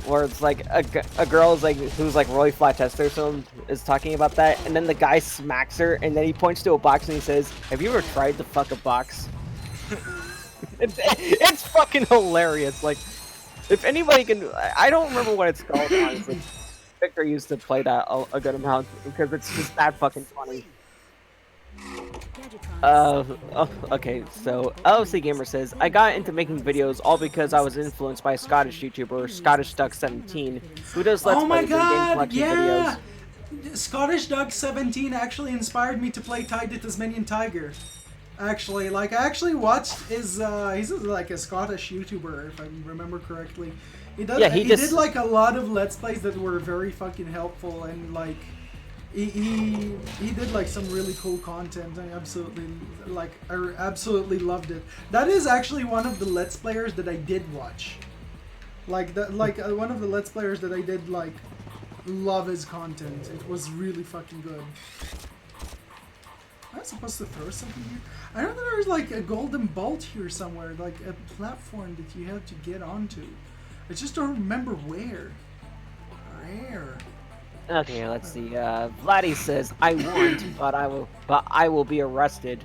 Where it's like a girl is like who's like really flat testosterone is talking about that, and then the guy smacks her, and then he points to a box and he says, "Have you ever tried to fuck a box?" It's fucking hilarious. Like, if anybody can, I don't remember what it's called. Honestly, Victor used to play that a good amount because it's just that fucking funny. Okay, so LFC Gamer says, I got into making videos all because I was influenced by a Scottish YouTuber, Scottish Duck 17, who does Let's Oh my Plays and game god, collection yeah! Scottish Dog 17 actually inspired me to play Tide the Tasmanian Tiger. Actually, like I actually watched his he's like a Scottish YouTuber if I remember correctly. He does Yeah, he just did like a lot of Let's Plays that were very fucking helpful, and like he did like some really cool content. I absolutely loved it. That is actually one of the Let's Players that I did watch. One of the Let's Players that I did like love his content. It was really fucking good. Am I supposed to throw something here? I know that there's like a golden bolt here somewhere, like a platform that you have to get onto. I just don't remember where. Where? Okay, let's see. Vladdy says, "I want, but I will be arrested."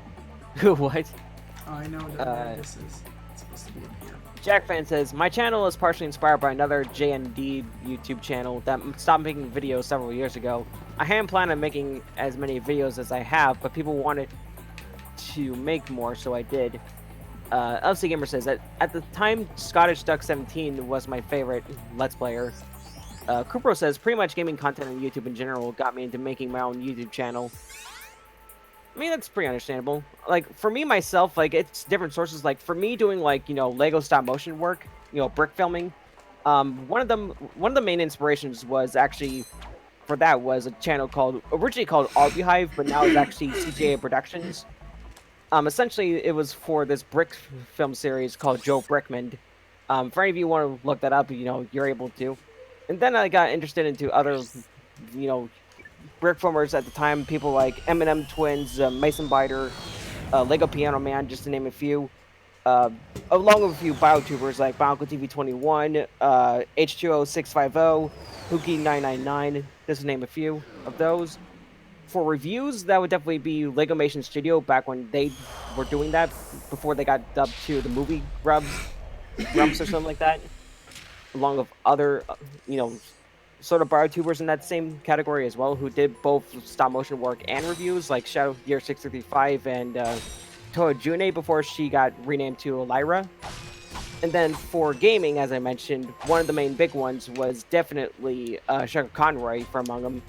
What? Oh, I know where this is. It's supposed to be in here. Jack Fan says, "My channel is partially inspired by another JND YouTube channel that stopped making videos several years ago. I hadn't planned on making as many videos as I have, but people wanted to make more, so I did." LC Gamer says that at the time, Scottish Duck 17 was my favorite Let's Player. Kupro says, "Pretty much gaming content on YouTube in general got me into making my own YouTube channel." I mean, that's pretty understandable. Like, for me, myself, like, it's different sources. Like, for me, doing, like, you know, Lego stop motion work, you know, brick filming, one of the main inspirations was actually, for that, was a channel originally called Arbyhive, but now it's actually CJA Productions. Essentially, it was for this brick film series called Joe Brickman. For any of you who want to look that up, you know, you're able to. And then I got interested into other, you know, brick filmers at the time, people like M&M Twins, Mason Biter, Lego Piano Man, just to name a few. Along with a few biotubers like Bionicle TV21, H2O650, Hookie999, just to name a few of those. For reviews, that would definitely be Legomation Studio back when they were doing that, before they got dubbed to the movie Grumps or something like that. Along with other, you know, sort of biotubers in that same category as well, who did both stop motion work and reviews, like Shadow Gear 635 and Toa June before she got renamed to Lyra. And then for gaming, as I mentioned, one of the main big ones was definitely Sugar Conroy from among them,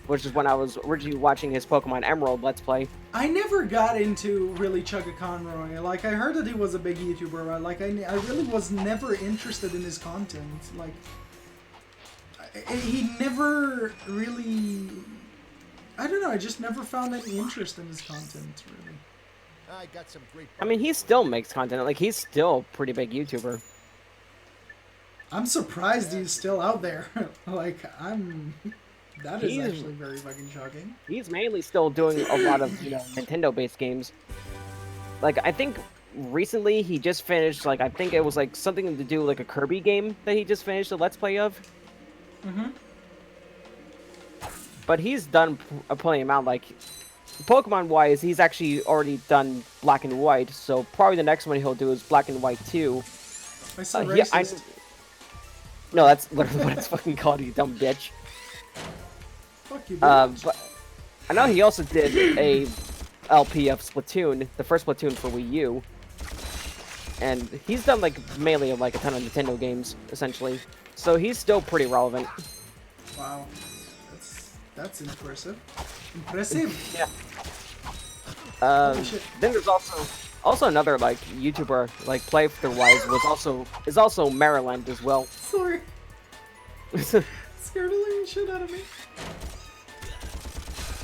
which is when I was originally watching his Pokemon Emerald Let's Play. I never got into really Chugga Conroy. Like, I heard that he was a big YouTuber, but like, I really was never interested in his content. Like, he never really... I don't know, I just never found any interest in his content, really. I got some great. I mean, he still makes content. Like, he's still a pretty big YouTuber. I'm surprised he's still out there. Like, that is actually very fucking shocking. He's mainly still doing a lot of, you know, Nintendo-based games. Like, I think recently he just finished, like, I think it was, like, something to do with, like, a Kirby game that he just finished a Let's Play of. Mm-hmm. But he's done a plenty amount, like, Pokemon-wise, he's actually already done Black and White, so probably the next one he'll do is Black and White 2. I saw racist. No, that's literally what it's fucking called, you dumb bitch. Fuck you, bitch. But I know he also did a LP of Splatoon, the first Splatoon for Wii U. And he's done, like, mainly, like, a ton of Nintendo games, essentially. So he's still pretty relevant. Wow. That's impressive. Impressive? Yeah. Holy shit. Then there's also another, like, YouTuber, like, playthrough-wise, is also Maryland as well. Sorry. Scared the living shit out of me.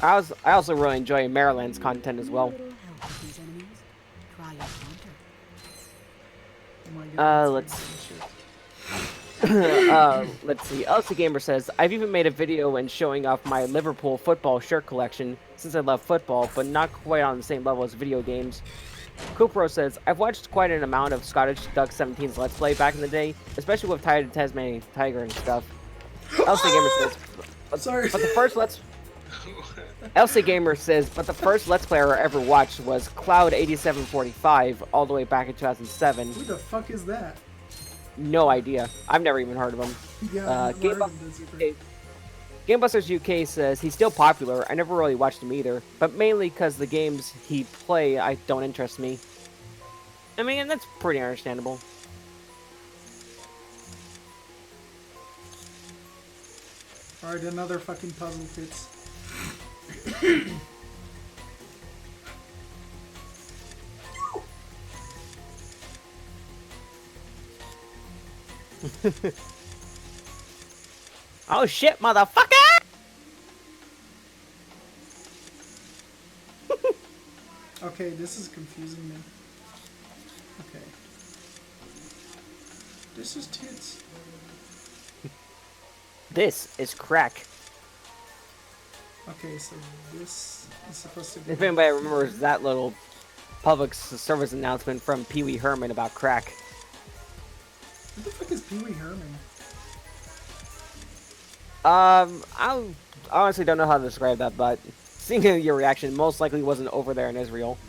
I also really enjoy Maryland's content as well. Little help with these enemies. Try your counter. Oh my god. Let's see. Elsie Gamer says, "I've even made a video and showing off my Liverpool football shirt collection since I love football, but not quite on the same level as video games." Kupro says, "I've watched quite an amount of Scottish Duck 17's Let's Play back in the day, especially with Tide Tasmanian Tiger and stuff." Elsie Gamer says, Sorry. But the first Elsie Gamer says, "But the first Let's Player I ever watched was Cloud8745 all the way back in 2007. Who the fuck is that? No idea. I've never even heard of him. Yeah, Gamebusters UK says he's still popular. I never really watched him either, but mainly because the games he play don't interest me. I mean, and that's pretty understandable. Alright, another fucking puzzle fits. Oh shit, motherfucker! Okay, this is confusing me. Okay. This is tits. This is crack. Okay, so this is supposed to be... If anybody remembers that little public service announcement from Pee Wee Herman about crack. What the fuck is Pee Wee Herman? I honestly don't know how to describe that, but seeing your reaction, most likely wasn't over there in Israel.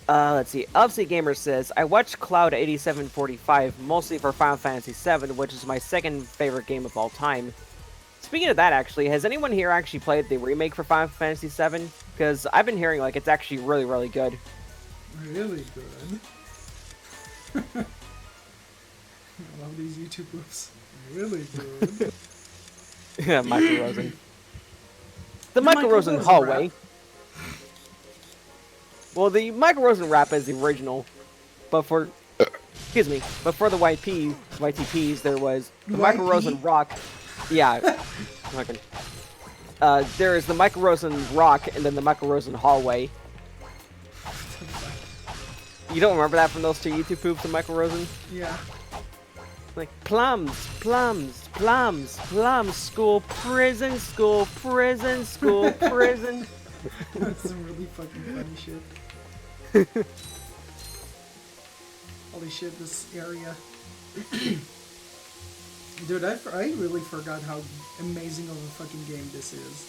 Let's see. LFC Gamer says, I watched Cloud 8745 mostly for Final Fantasy VII, which is my second favorite game of all time. Speaking of that, actually, has anyone here actually played the remake for Final Fantasy VII? Because I've been hearing like it's actually really, really good. Really good. I love these YouTube clips. Really good. Yeah, Michael Rosen. The Michael Rosen hallway. rap. Well, the Michael Rosen rap is the original, but for excuse me, but for the YTPs, there was the Michael YP? Rosen rock. Yeah, fucking. There is the Michael Rosen rock, and then the Michael Rosen hallway. You don't remember that from those two YouTube poops of Michael Rosen? Yeah. Like plums, plums, plums, plums, school, prison, school, prison, school, prison. That's some really fucking funny shit. Holy shit, this area. Dude, I really forgot how amazing of a fucking game this is.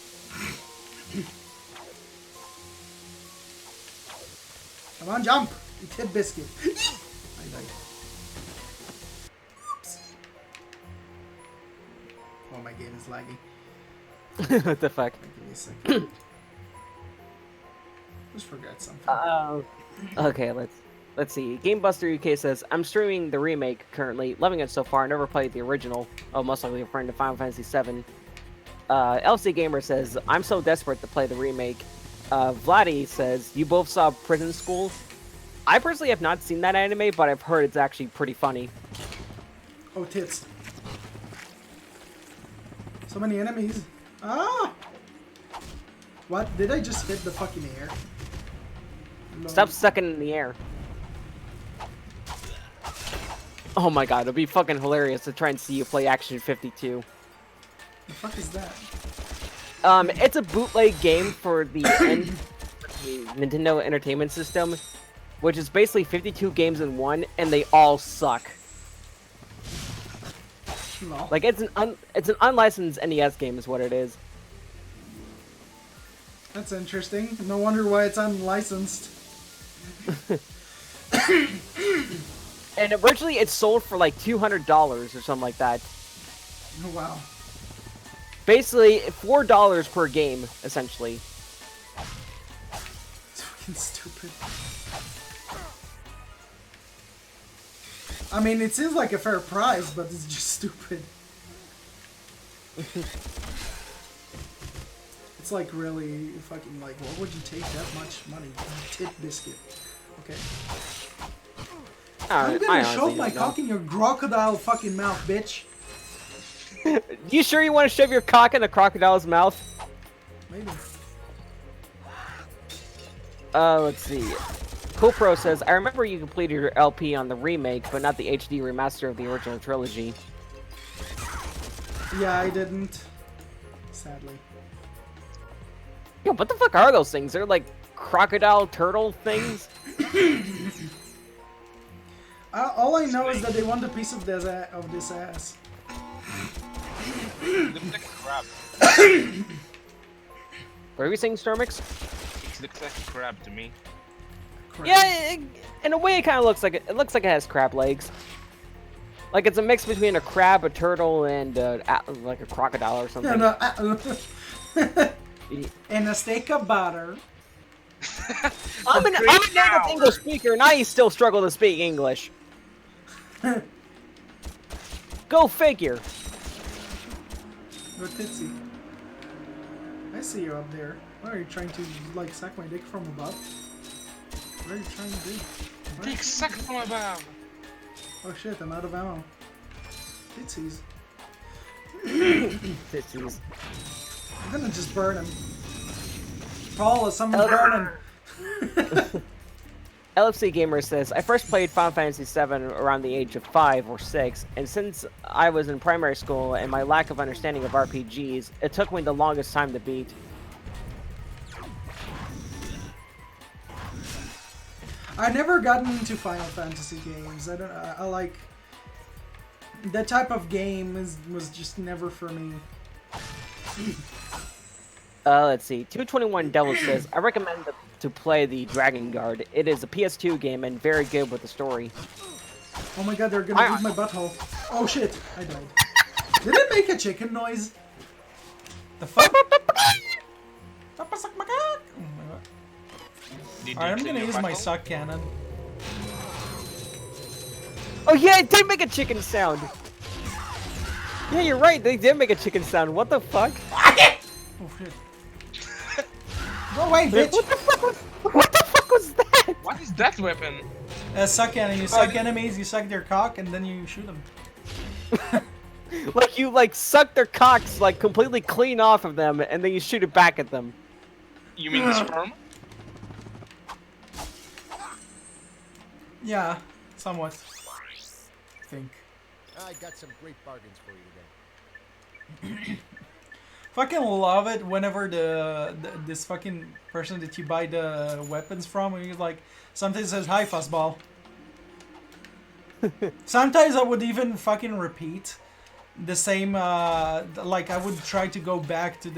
Come on, jump! You tit biscuit. I died. Oops. Oh, my game is laggy. What the fuck? Give me a second. Just forgot something. Okay, let's see. GameBuster UK says, I'm streaming the remake currently, loving it so far. Never played the original. Oh, most likely referring to Final Fantasy VII. LC Gamer says, I'm so desperate to play the remake. Vladdy says, you both saw Prison School. I personally have not seen that anime, but I've heard it's actually pretty funny. Oh, tits. So many enemies. Ah! What? Did I just hit the fucking air? No. Stop sucking in the air. Oh my god, it'll be fucking hilarious to try and see you play Action 52. The fuck is that? It's a bootleg game for the Nintendo Entertainment System, which is basically 52 games in one, and they all suck. No. Like it's an unlicensed NES game, is what it is. That's interesting. No wonder why it's unlicensed. And originally it sold for like $200 or something like that. Oh, wow. Basically, $4 per game, essentially. It's fucking stupid. I mean, it seems like a fair price, but it's just stupid. It's like really fucking like, what would you take that much money? Tit biscuit. Okay. I'm gonna shove my cock in your crocodile fucking mouth, bitch. You sure you want to shove your cock in a crocodile's mouth? Maybe. Let's see. CoolPro says, I remember you completed your LP on the remake, but not the HD remaster of the original trilogy. Yeah, I didn't. Sadly. Yo, what the fuck are those things? They're like crocodile turtle things? All I know is that they want a piece of this ass. Looks like a crab. What are we saying, Stormix? It looks like a crab to me. Crap. Yeah, in a way, it kind of looks like it. It looks like it has crab legs. Like it's a mix between a crab, a turtle, and like a crocodile or something. And a steak of butter. I'm a native English speaker, and I still struggle to speak English. Go figure. Go Titsy. I see you up there. What are you trying to, like, suck my dick from above? What are you trying to do? Dick sucked from above. Oh shit, I'm out of ammo. Titties. Titties. I'm gonna just burn him. Paul, someone burn him. LFC Gamer says, I first played Final Fantasy VII around the age of 5 or 6, and since I was in primary school and my lack of understanding of RPGs, it took me the longest time to beat. I never gotten into Final Fantasy games. I don't. I like that type of game was just never for me. Let's see. 221 Devil says, I recommend to play the Dragon Guard. It is a PS2 game and very good with the story. Oh my god, they're gonna eat my butthole. Oh shit, I died. Did it make a chicken noise? The fuck? Papa suck my cock! Oh my god. Alright, I'm gonna use my suck cannon. Oh yeah, it did make a chicken sound! Yeah, you're right, they did make a chicken sound. What the fuck? Oh shit. Go away, bitch! What the fuck was that? What is that weapon? Suck cannon. You suck enemies, you suck their cock, and then you shoot them. Like you suck their cocks like completely clean off of them, and then you shoot it back at them. You mean the sperm? Yeah, somewhat. I think. I got some great bargains for you then. Fucking love it whenever this fucking person that you buy the weapons from, and he's like, sometimes says, hi, fuzzball. Sometimes I would even fucking repeat the same, like I would try to go back to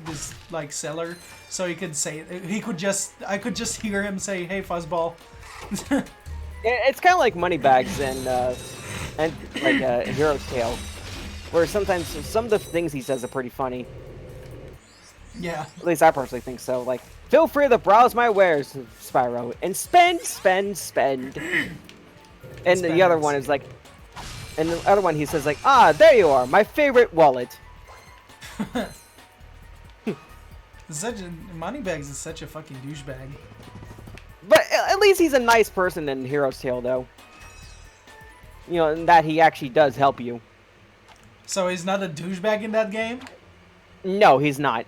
this like seller so he could say, I could just hear him say, hey, fuzzball. It's kind of like Moneybags and like Hero's Tale, where sometimes some of the things he says are pretty funny. Yeah. At least I personally think so. Like, feel free to browse my wares, Spyro, and spend. And the other one is like, and the other one he says like, ah, there you are, my favorite wallet. Moneybags is such a fucking douchebag. But at least he's a nice person in Hero's Tale, though. You know, in that he actually does help you. So he's not a douchebag in that game? No, he's not.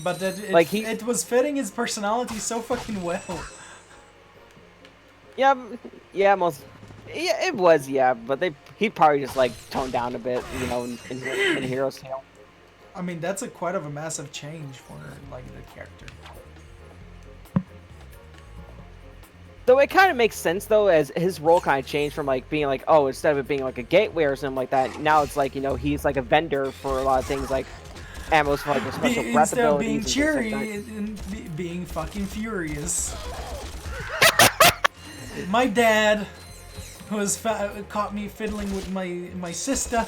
But it was fitting his personality so fucking well. Yeah, it was, yeah, but he probably just like toned down a bit, you know, in Hero's Tale. I mean, that's quite of a massive change for like the character. Though it kind of makes sense though, as his role kind of changed from like being like, oh, instead of it being like a gateway or something like that, now it's like, you know, he's like a vendor for a lot of things like ammos for like the special breath instead of abilities being and cheery things like and being fucking furious. My dad, who has caught me fiddling with my sister.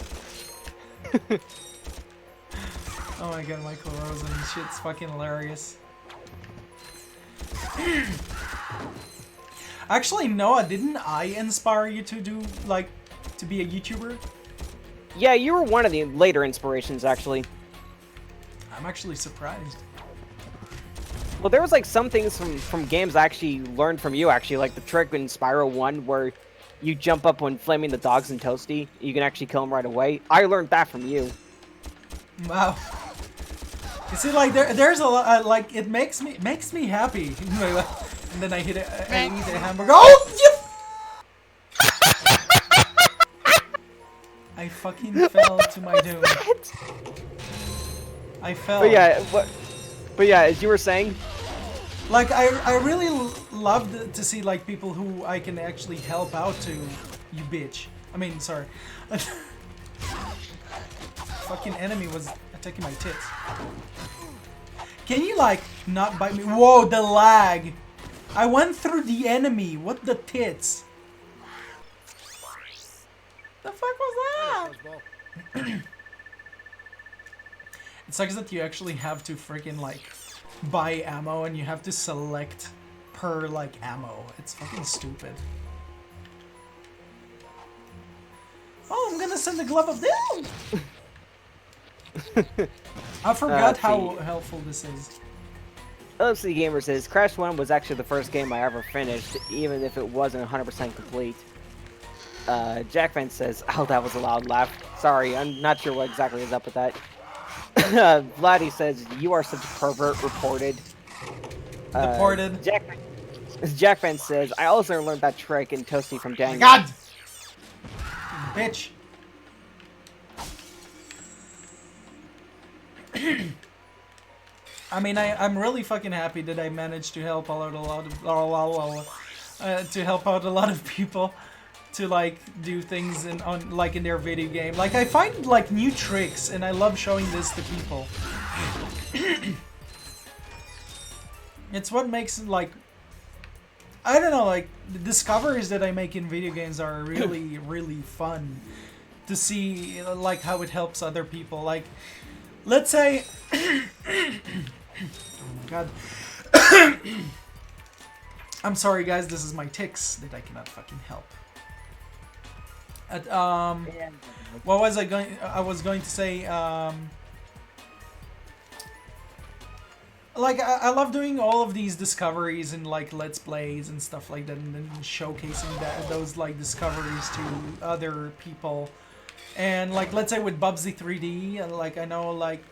Oh my god, Michael Rosen, shit's fucking hilarious. Actually, Noah, didn't I inspire you to do, like, to be a YouTuber? Yeah, you were one of the later inspirations, actually. I'm actually surprised. Well, there was like some things from games I actually learned from you, actually, like the trick in Spyro 1 where you jump up when flaming the dogs in Toasty. You can actually kill them right away. I learned that from you. Wow. You see, like, there's a lot, like, it makes me happy. And then I hit it, I eat a hamburger. Oh! I fucking fell to my doom. I fell. But yeah, as you were saying, like I really love to see like people who I can actually help out to. You bitch. I mean, sorry. Fucking enemy was attacking my tits. Can you like not bite me? Whoa, the lag. I went through the enemy. What the tits? The fuck was that? It sucks that you actually have to freaking like buy ammo and you have to select per like ammo. It's fucking stupid. Oh, I'm gonna send the glove of doom. I forgot how see. helpful this is. LFC Gamer says, Crash 1 was actually the first game I ever finished, even if it wasn't 100% complete. Jackman says, oh, that was a loud laugh. Sorry, I'm not sure what exactly is up with that. Vladdy says, you are such a pervert, reported. Deported. Jackman says, I also learned that trick in Toasty from Daniel. God! Bitch. I mean, I'm really fucking happy that I managed to help out a lot of people to like do things in their video game. Like I find like new tricks and I love showing this to people. It's what makes like I don't know, like the discoveries that I make in video games are really really fun to see like how it helps other people. Like let's say oh my god. I'm sorry guys, this is my tics that I cannot fucking help. What was I going to say, like I love doing all of these discoveries and like let's plays and stuff like that, and then showcasing those like discoveries to other people. And like let's say with Bubsy 3D, like I know like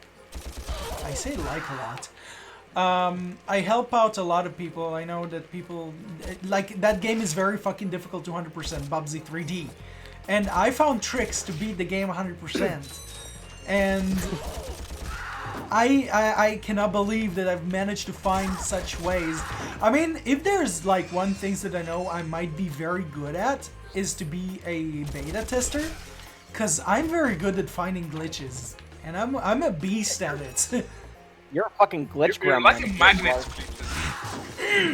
I say like a lot. I help out a lot of people. I know that people like that game is very fucking difficult to 100%, Bubsy 3D. And I found tricks to beat the game 100%. And I cannot believe that I've managed to find such ways. I mean, if there's like one thing that I know I might be very good at is to be a beta tester, cuz I'm very good at finding glitches and I'm a beast at it. You're a fucking glitch You're gremlin. like a magnet.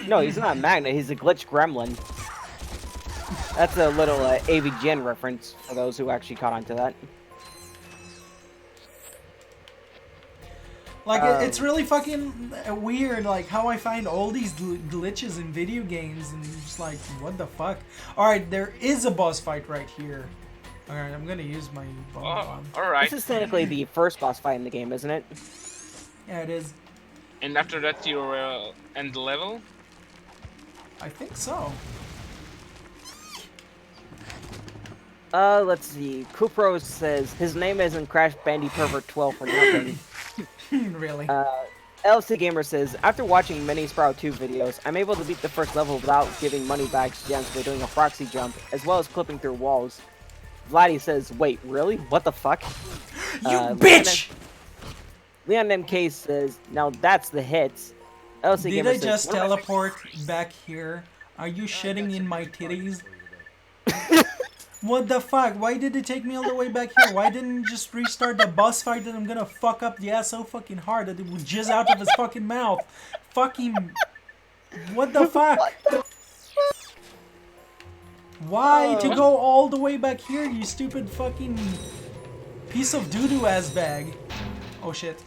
No, he's not a magnet, he's a glitch gremlin. That's a little AVGN reference for those who actually caught on to that. Like, it's really fucking weird, like, how I find all these glitches in video games, and just like, what the fuck? Alright, there is a boss fight right here. Alright, I'm gonna use my bomb. Alright. This is technically the first boss fight in the game, isn't it? Yeah, it is. And after that you end the level? I think so. Let's see. Kupro says, his name isn't Crash Bandy Pervert 12 for nothing. Really? LC Gamer says, after watching many Sprout 2 videos, I'm able to beat the first level without giving money back gems by doing a proxy jump, as well as clipping through walls. Vladdy says, wait, really? What the fuck? You bitch! Leon MK says, now that's the hits. LC Did Gamer I says, just teleport back here? Are you shitting in my titties? What the fuck? Why did it take me all the way back here? Why didn't you just restart the boss fight that I'm gonna fuck up the ass so fucking hard that it would jizz out of his fucking mouth? Fucking... What the fuck? Why to go all the way back here, you stupid fucking piece of doo-doo ass bag? Oh shit.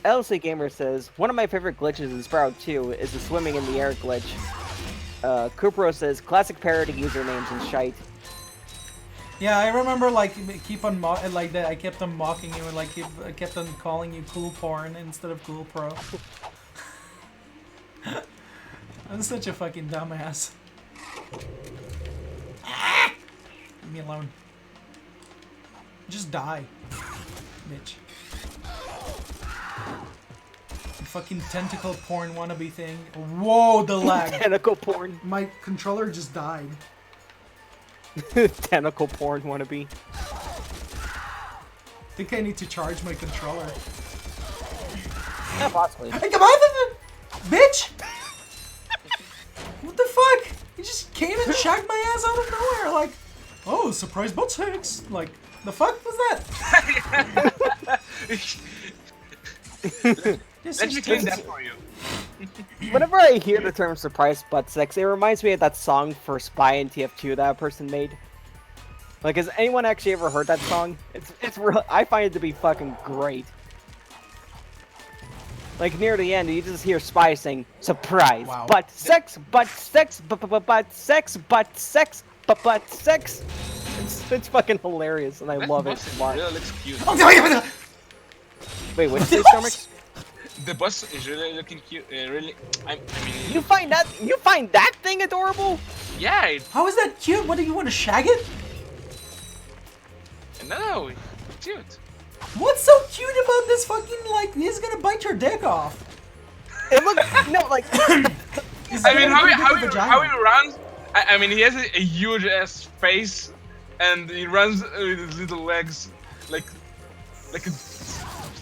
LC Gamer says, one of my favorite glitches in Sprout 2 is the swimming in the air glitch. Kupro says, classic parody usernames and shite. Yeah, I remember like keep on like that. I kept on mocking you and like I kept on calling you cool porn instead of cool pro. I'm such a fucking dumbass. Leave me alone. Just die, bitch. You fucking tentacle porn wannabe thing. Whoa, the lag. Tentacle porn. My controller just died. Tentacle porn wannabe. I think I need to charge my controller. Yeah, possibly. Hey, come on, bitch! What the fuck? You just came and shagged my ass out of nowhere, like, oh, surprise butt sex. Like, the fuck was that? Let me clean that for you. Whenever I hear the term surprise butt sex, it reminds me of that song for Spy in TF2 that a person made. Like, has anyone actually ever heard that song? It's real. I find it to be fucking great. Like, near the end, you just hear Spy saying, surprise, Wow. butt sex, butt sex, butt sex, butt sex, butt sex. It's fucking hilarious, and I love it. Real excuse. Wait, what'd you say, Stormix? The boss is really looking cute. Really, I mean, You find that thing adorable? yeah. How is that cute? What do you want to shag it? No, it's cute. What's so cute about this fucking, like, he's gonna bite your dick off? It looks no like. He's I mean, gonna how he, give you how, the he, vagina. how he runs. I mean, he has a huge ass face, and he runs with his little legs, like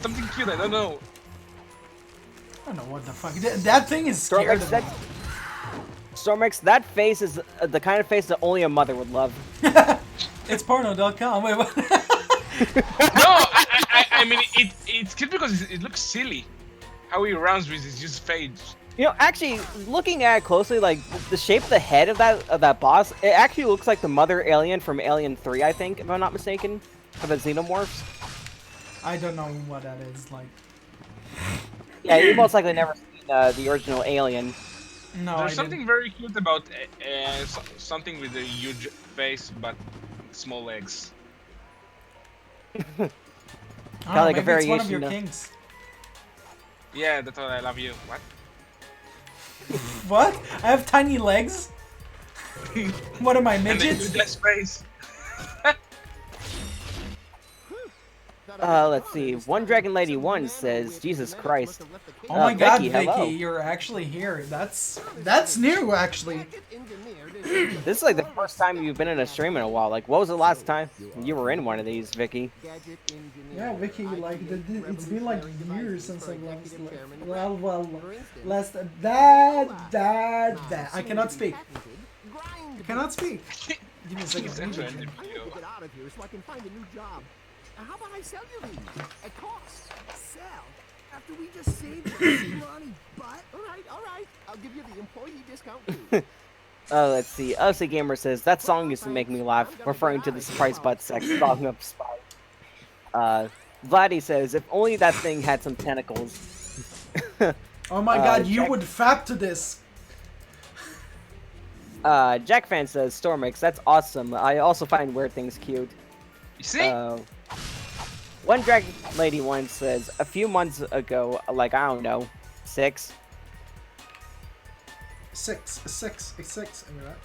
something cute. I don't know. I don't know what the fuck. That thing is scared of me. Stormix, that face is the kind of face that only a mother would love. It's porno.com. Wait, what? No, I mean, it's cute because it looks silly. How he runs with his just face. You know, actually, looking at it closely, like the shape of the head of that boss, it actually looks like the mother alien from Alien 3, I think, if I'm not mistaken, for the xenomorphs. I don't know what that is like. Yeah, you most likely never seen the original Alien. No, There's I something didn't. very cute about something with a huge face but small legs. I don't know, like a maybe it's one of variation your of- kinks. Yeah, that's why I love you. What? What? I have tiny legs? What am I, And then midgets? that space. Let's see. One Dragon Lady 1 says, Jesus Christ. Oh my god, Vicky, Vicky, hello. you're actually here. That's new, actually. This is like the first time you've been in a stream in a while. Like, what was the last time you were in one of these, Vicky? Yeah, Vicky, like, it's been like years since I last, that. I cannot speak. I cannot speak. Give me a second. It's I need to actually drink. in the video. Get out of here so I can find a new job. How about I sell you these? At cost. Sell? After we just saved you money, but... All right. I'll give you the employee discount too. Let's see. Ugly Gamer says, that song used to make me laugh, referring to the surprise butt sex song of Spy. Vladdy says, if only that thing had some tentacles. Oh my god, you Jack- would fap to this. Jack Fan says, Stormix, that's awesome. I also find weird things cute. You see? One Dragon Lady 1 says, a few months ago, like, I don't know, 6. Six. I mean, that.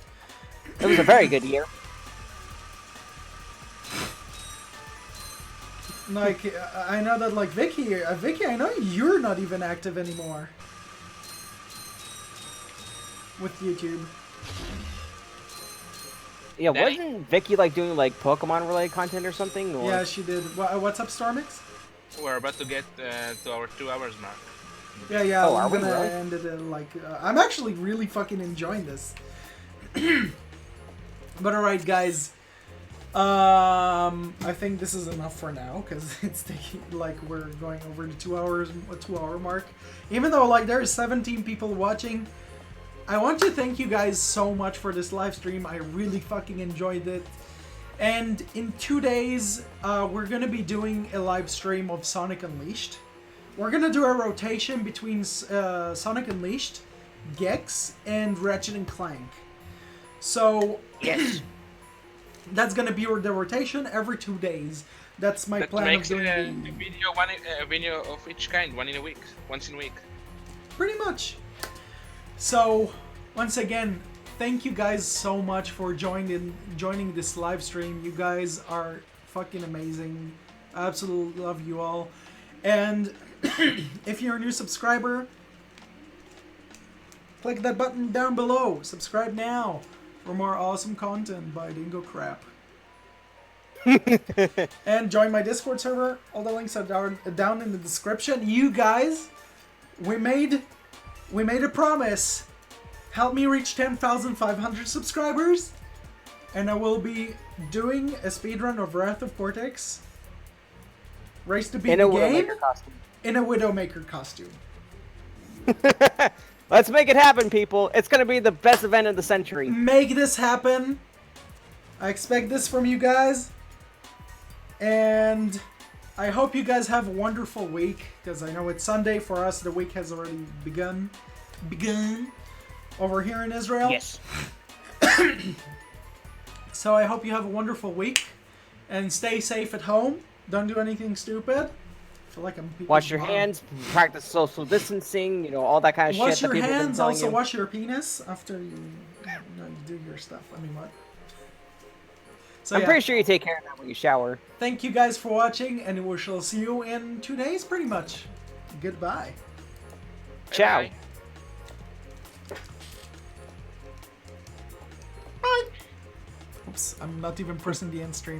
It was a very good year. Like, I know that, like, Vicky, I know you're not even active anymore. With YouTube. Yeah, wasn't Vicky, like, doing, like, Pokemon-related content or something? Or... Yeah, she did. What's up, Stormix? We're about to get to our 2 hours mark. Yeah, Oh, are I'm we gonna really? end it like... I'm actually really fucking enjoying this. But alright, guys. I think this is enough for now, because it's taking, like, we're going over the 2 hour mark. Even though, like, there's 17 people watching, I want to thank you guys so much for this live stream. I really fucking enjoyed it. And in 2 days, we're gonna be doing a live stream of Sonic Unleashed. We're gonna do a rotation between Sonic Unleashed, Gex, and Ratchet and Clank. So, Yes. that's gonna be the rotation every 2 days. That's my That plan of makes doing a the... video of each kind, once in a week. Pretty much. So, once again, thank you guys so much for joining this live stream. You guys are fucking amazing. I absolutely love you all. And if you're a new subscriber, click that button down below. Subscribe now for more awesome content by Dingo Crap. And join my Discord server. All the links are down in the description. You guys, we made a promise. Help me reach 10,500 subscribers, and I will be doing a speedrun of Wrath of Cortex. Race to beat In a the game Widowmaker costume. in a Widowmaker costume. Let's make it happen, people. It's gonna be the best event of the century. Make this happen. I expect this from you guys. And I hope you guys have a wonderful week, because I know it's Sunday for us. The week has already begun over here in Israel. Yes. So I hope you have a wonderful week and stay safe at home. Don't do anything stupid. feel like I'm people's Wash your mom. hands, practice social distancing, you know, all that kind of Wash shit your that people have been hands, telling also you. wash your penis after you do your stuff. I mean, what? So I'm yeah, pretty sure you take care of that when you shower. thank you guys for watching, and we shall see you in 2 days, pretty much. Goodbye. Ciao. Bye. Oops, I'm not even pressing the end stream.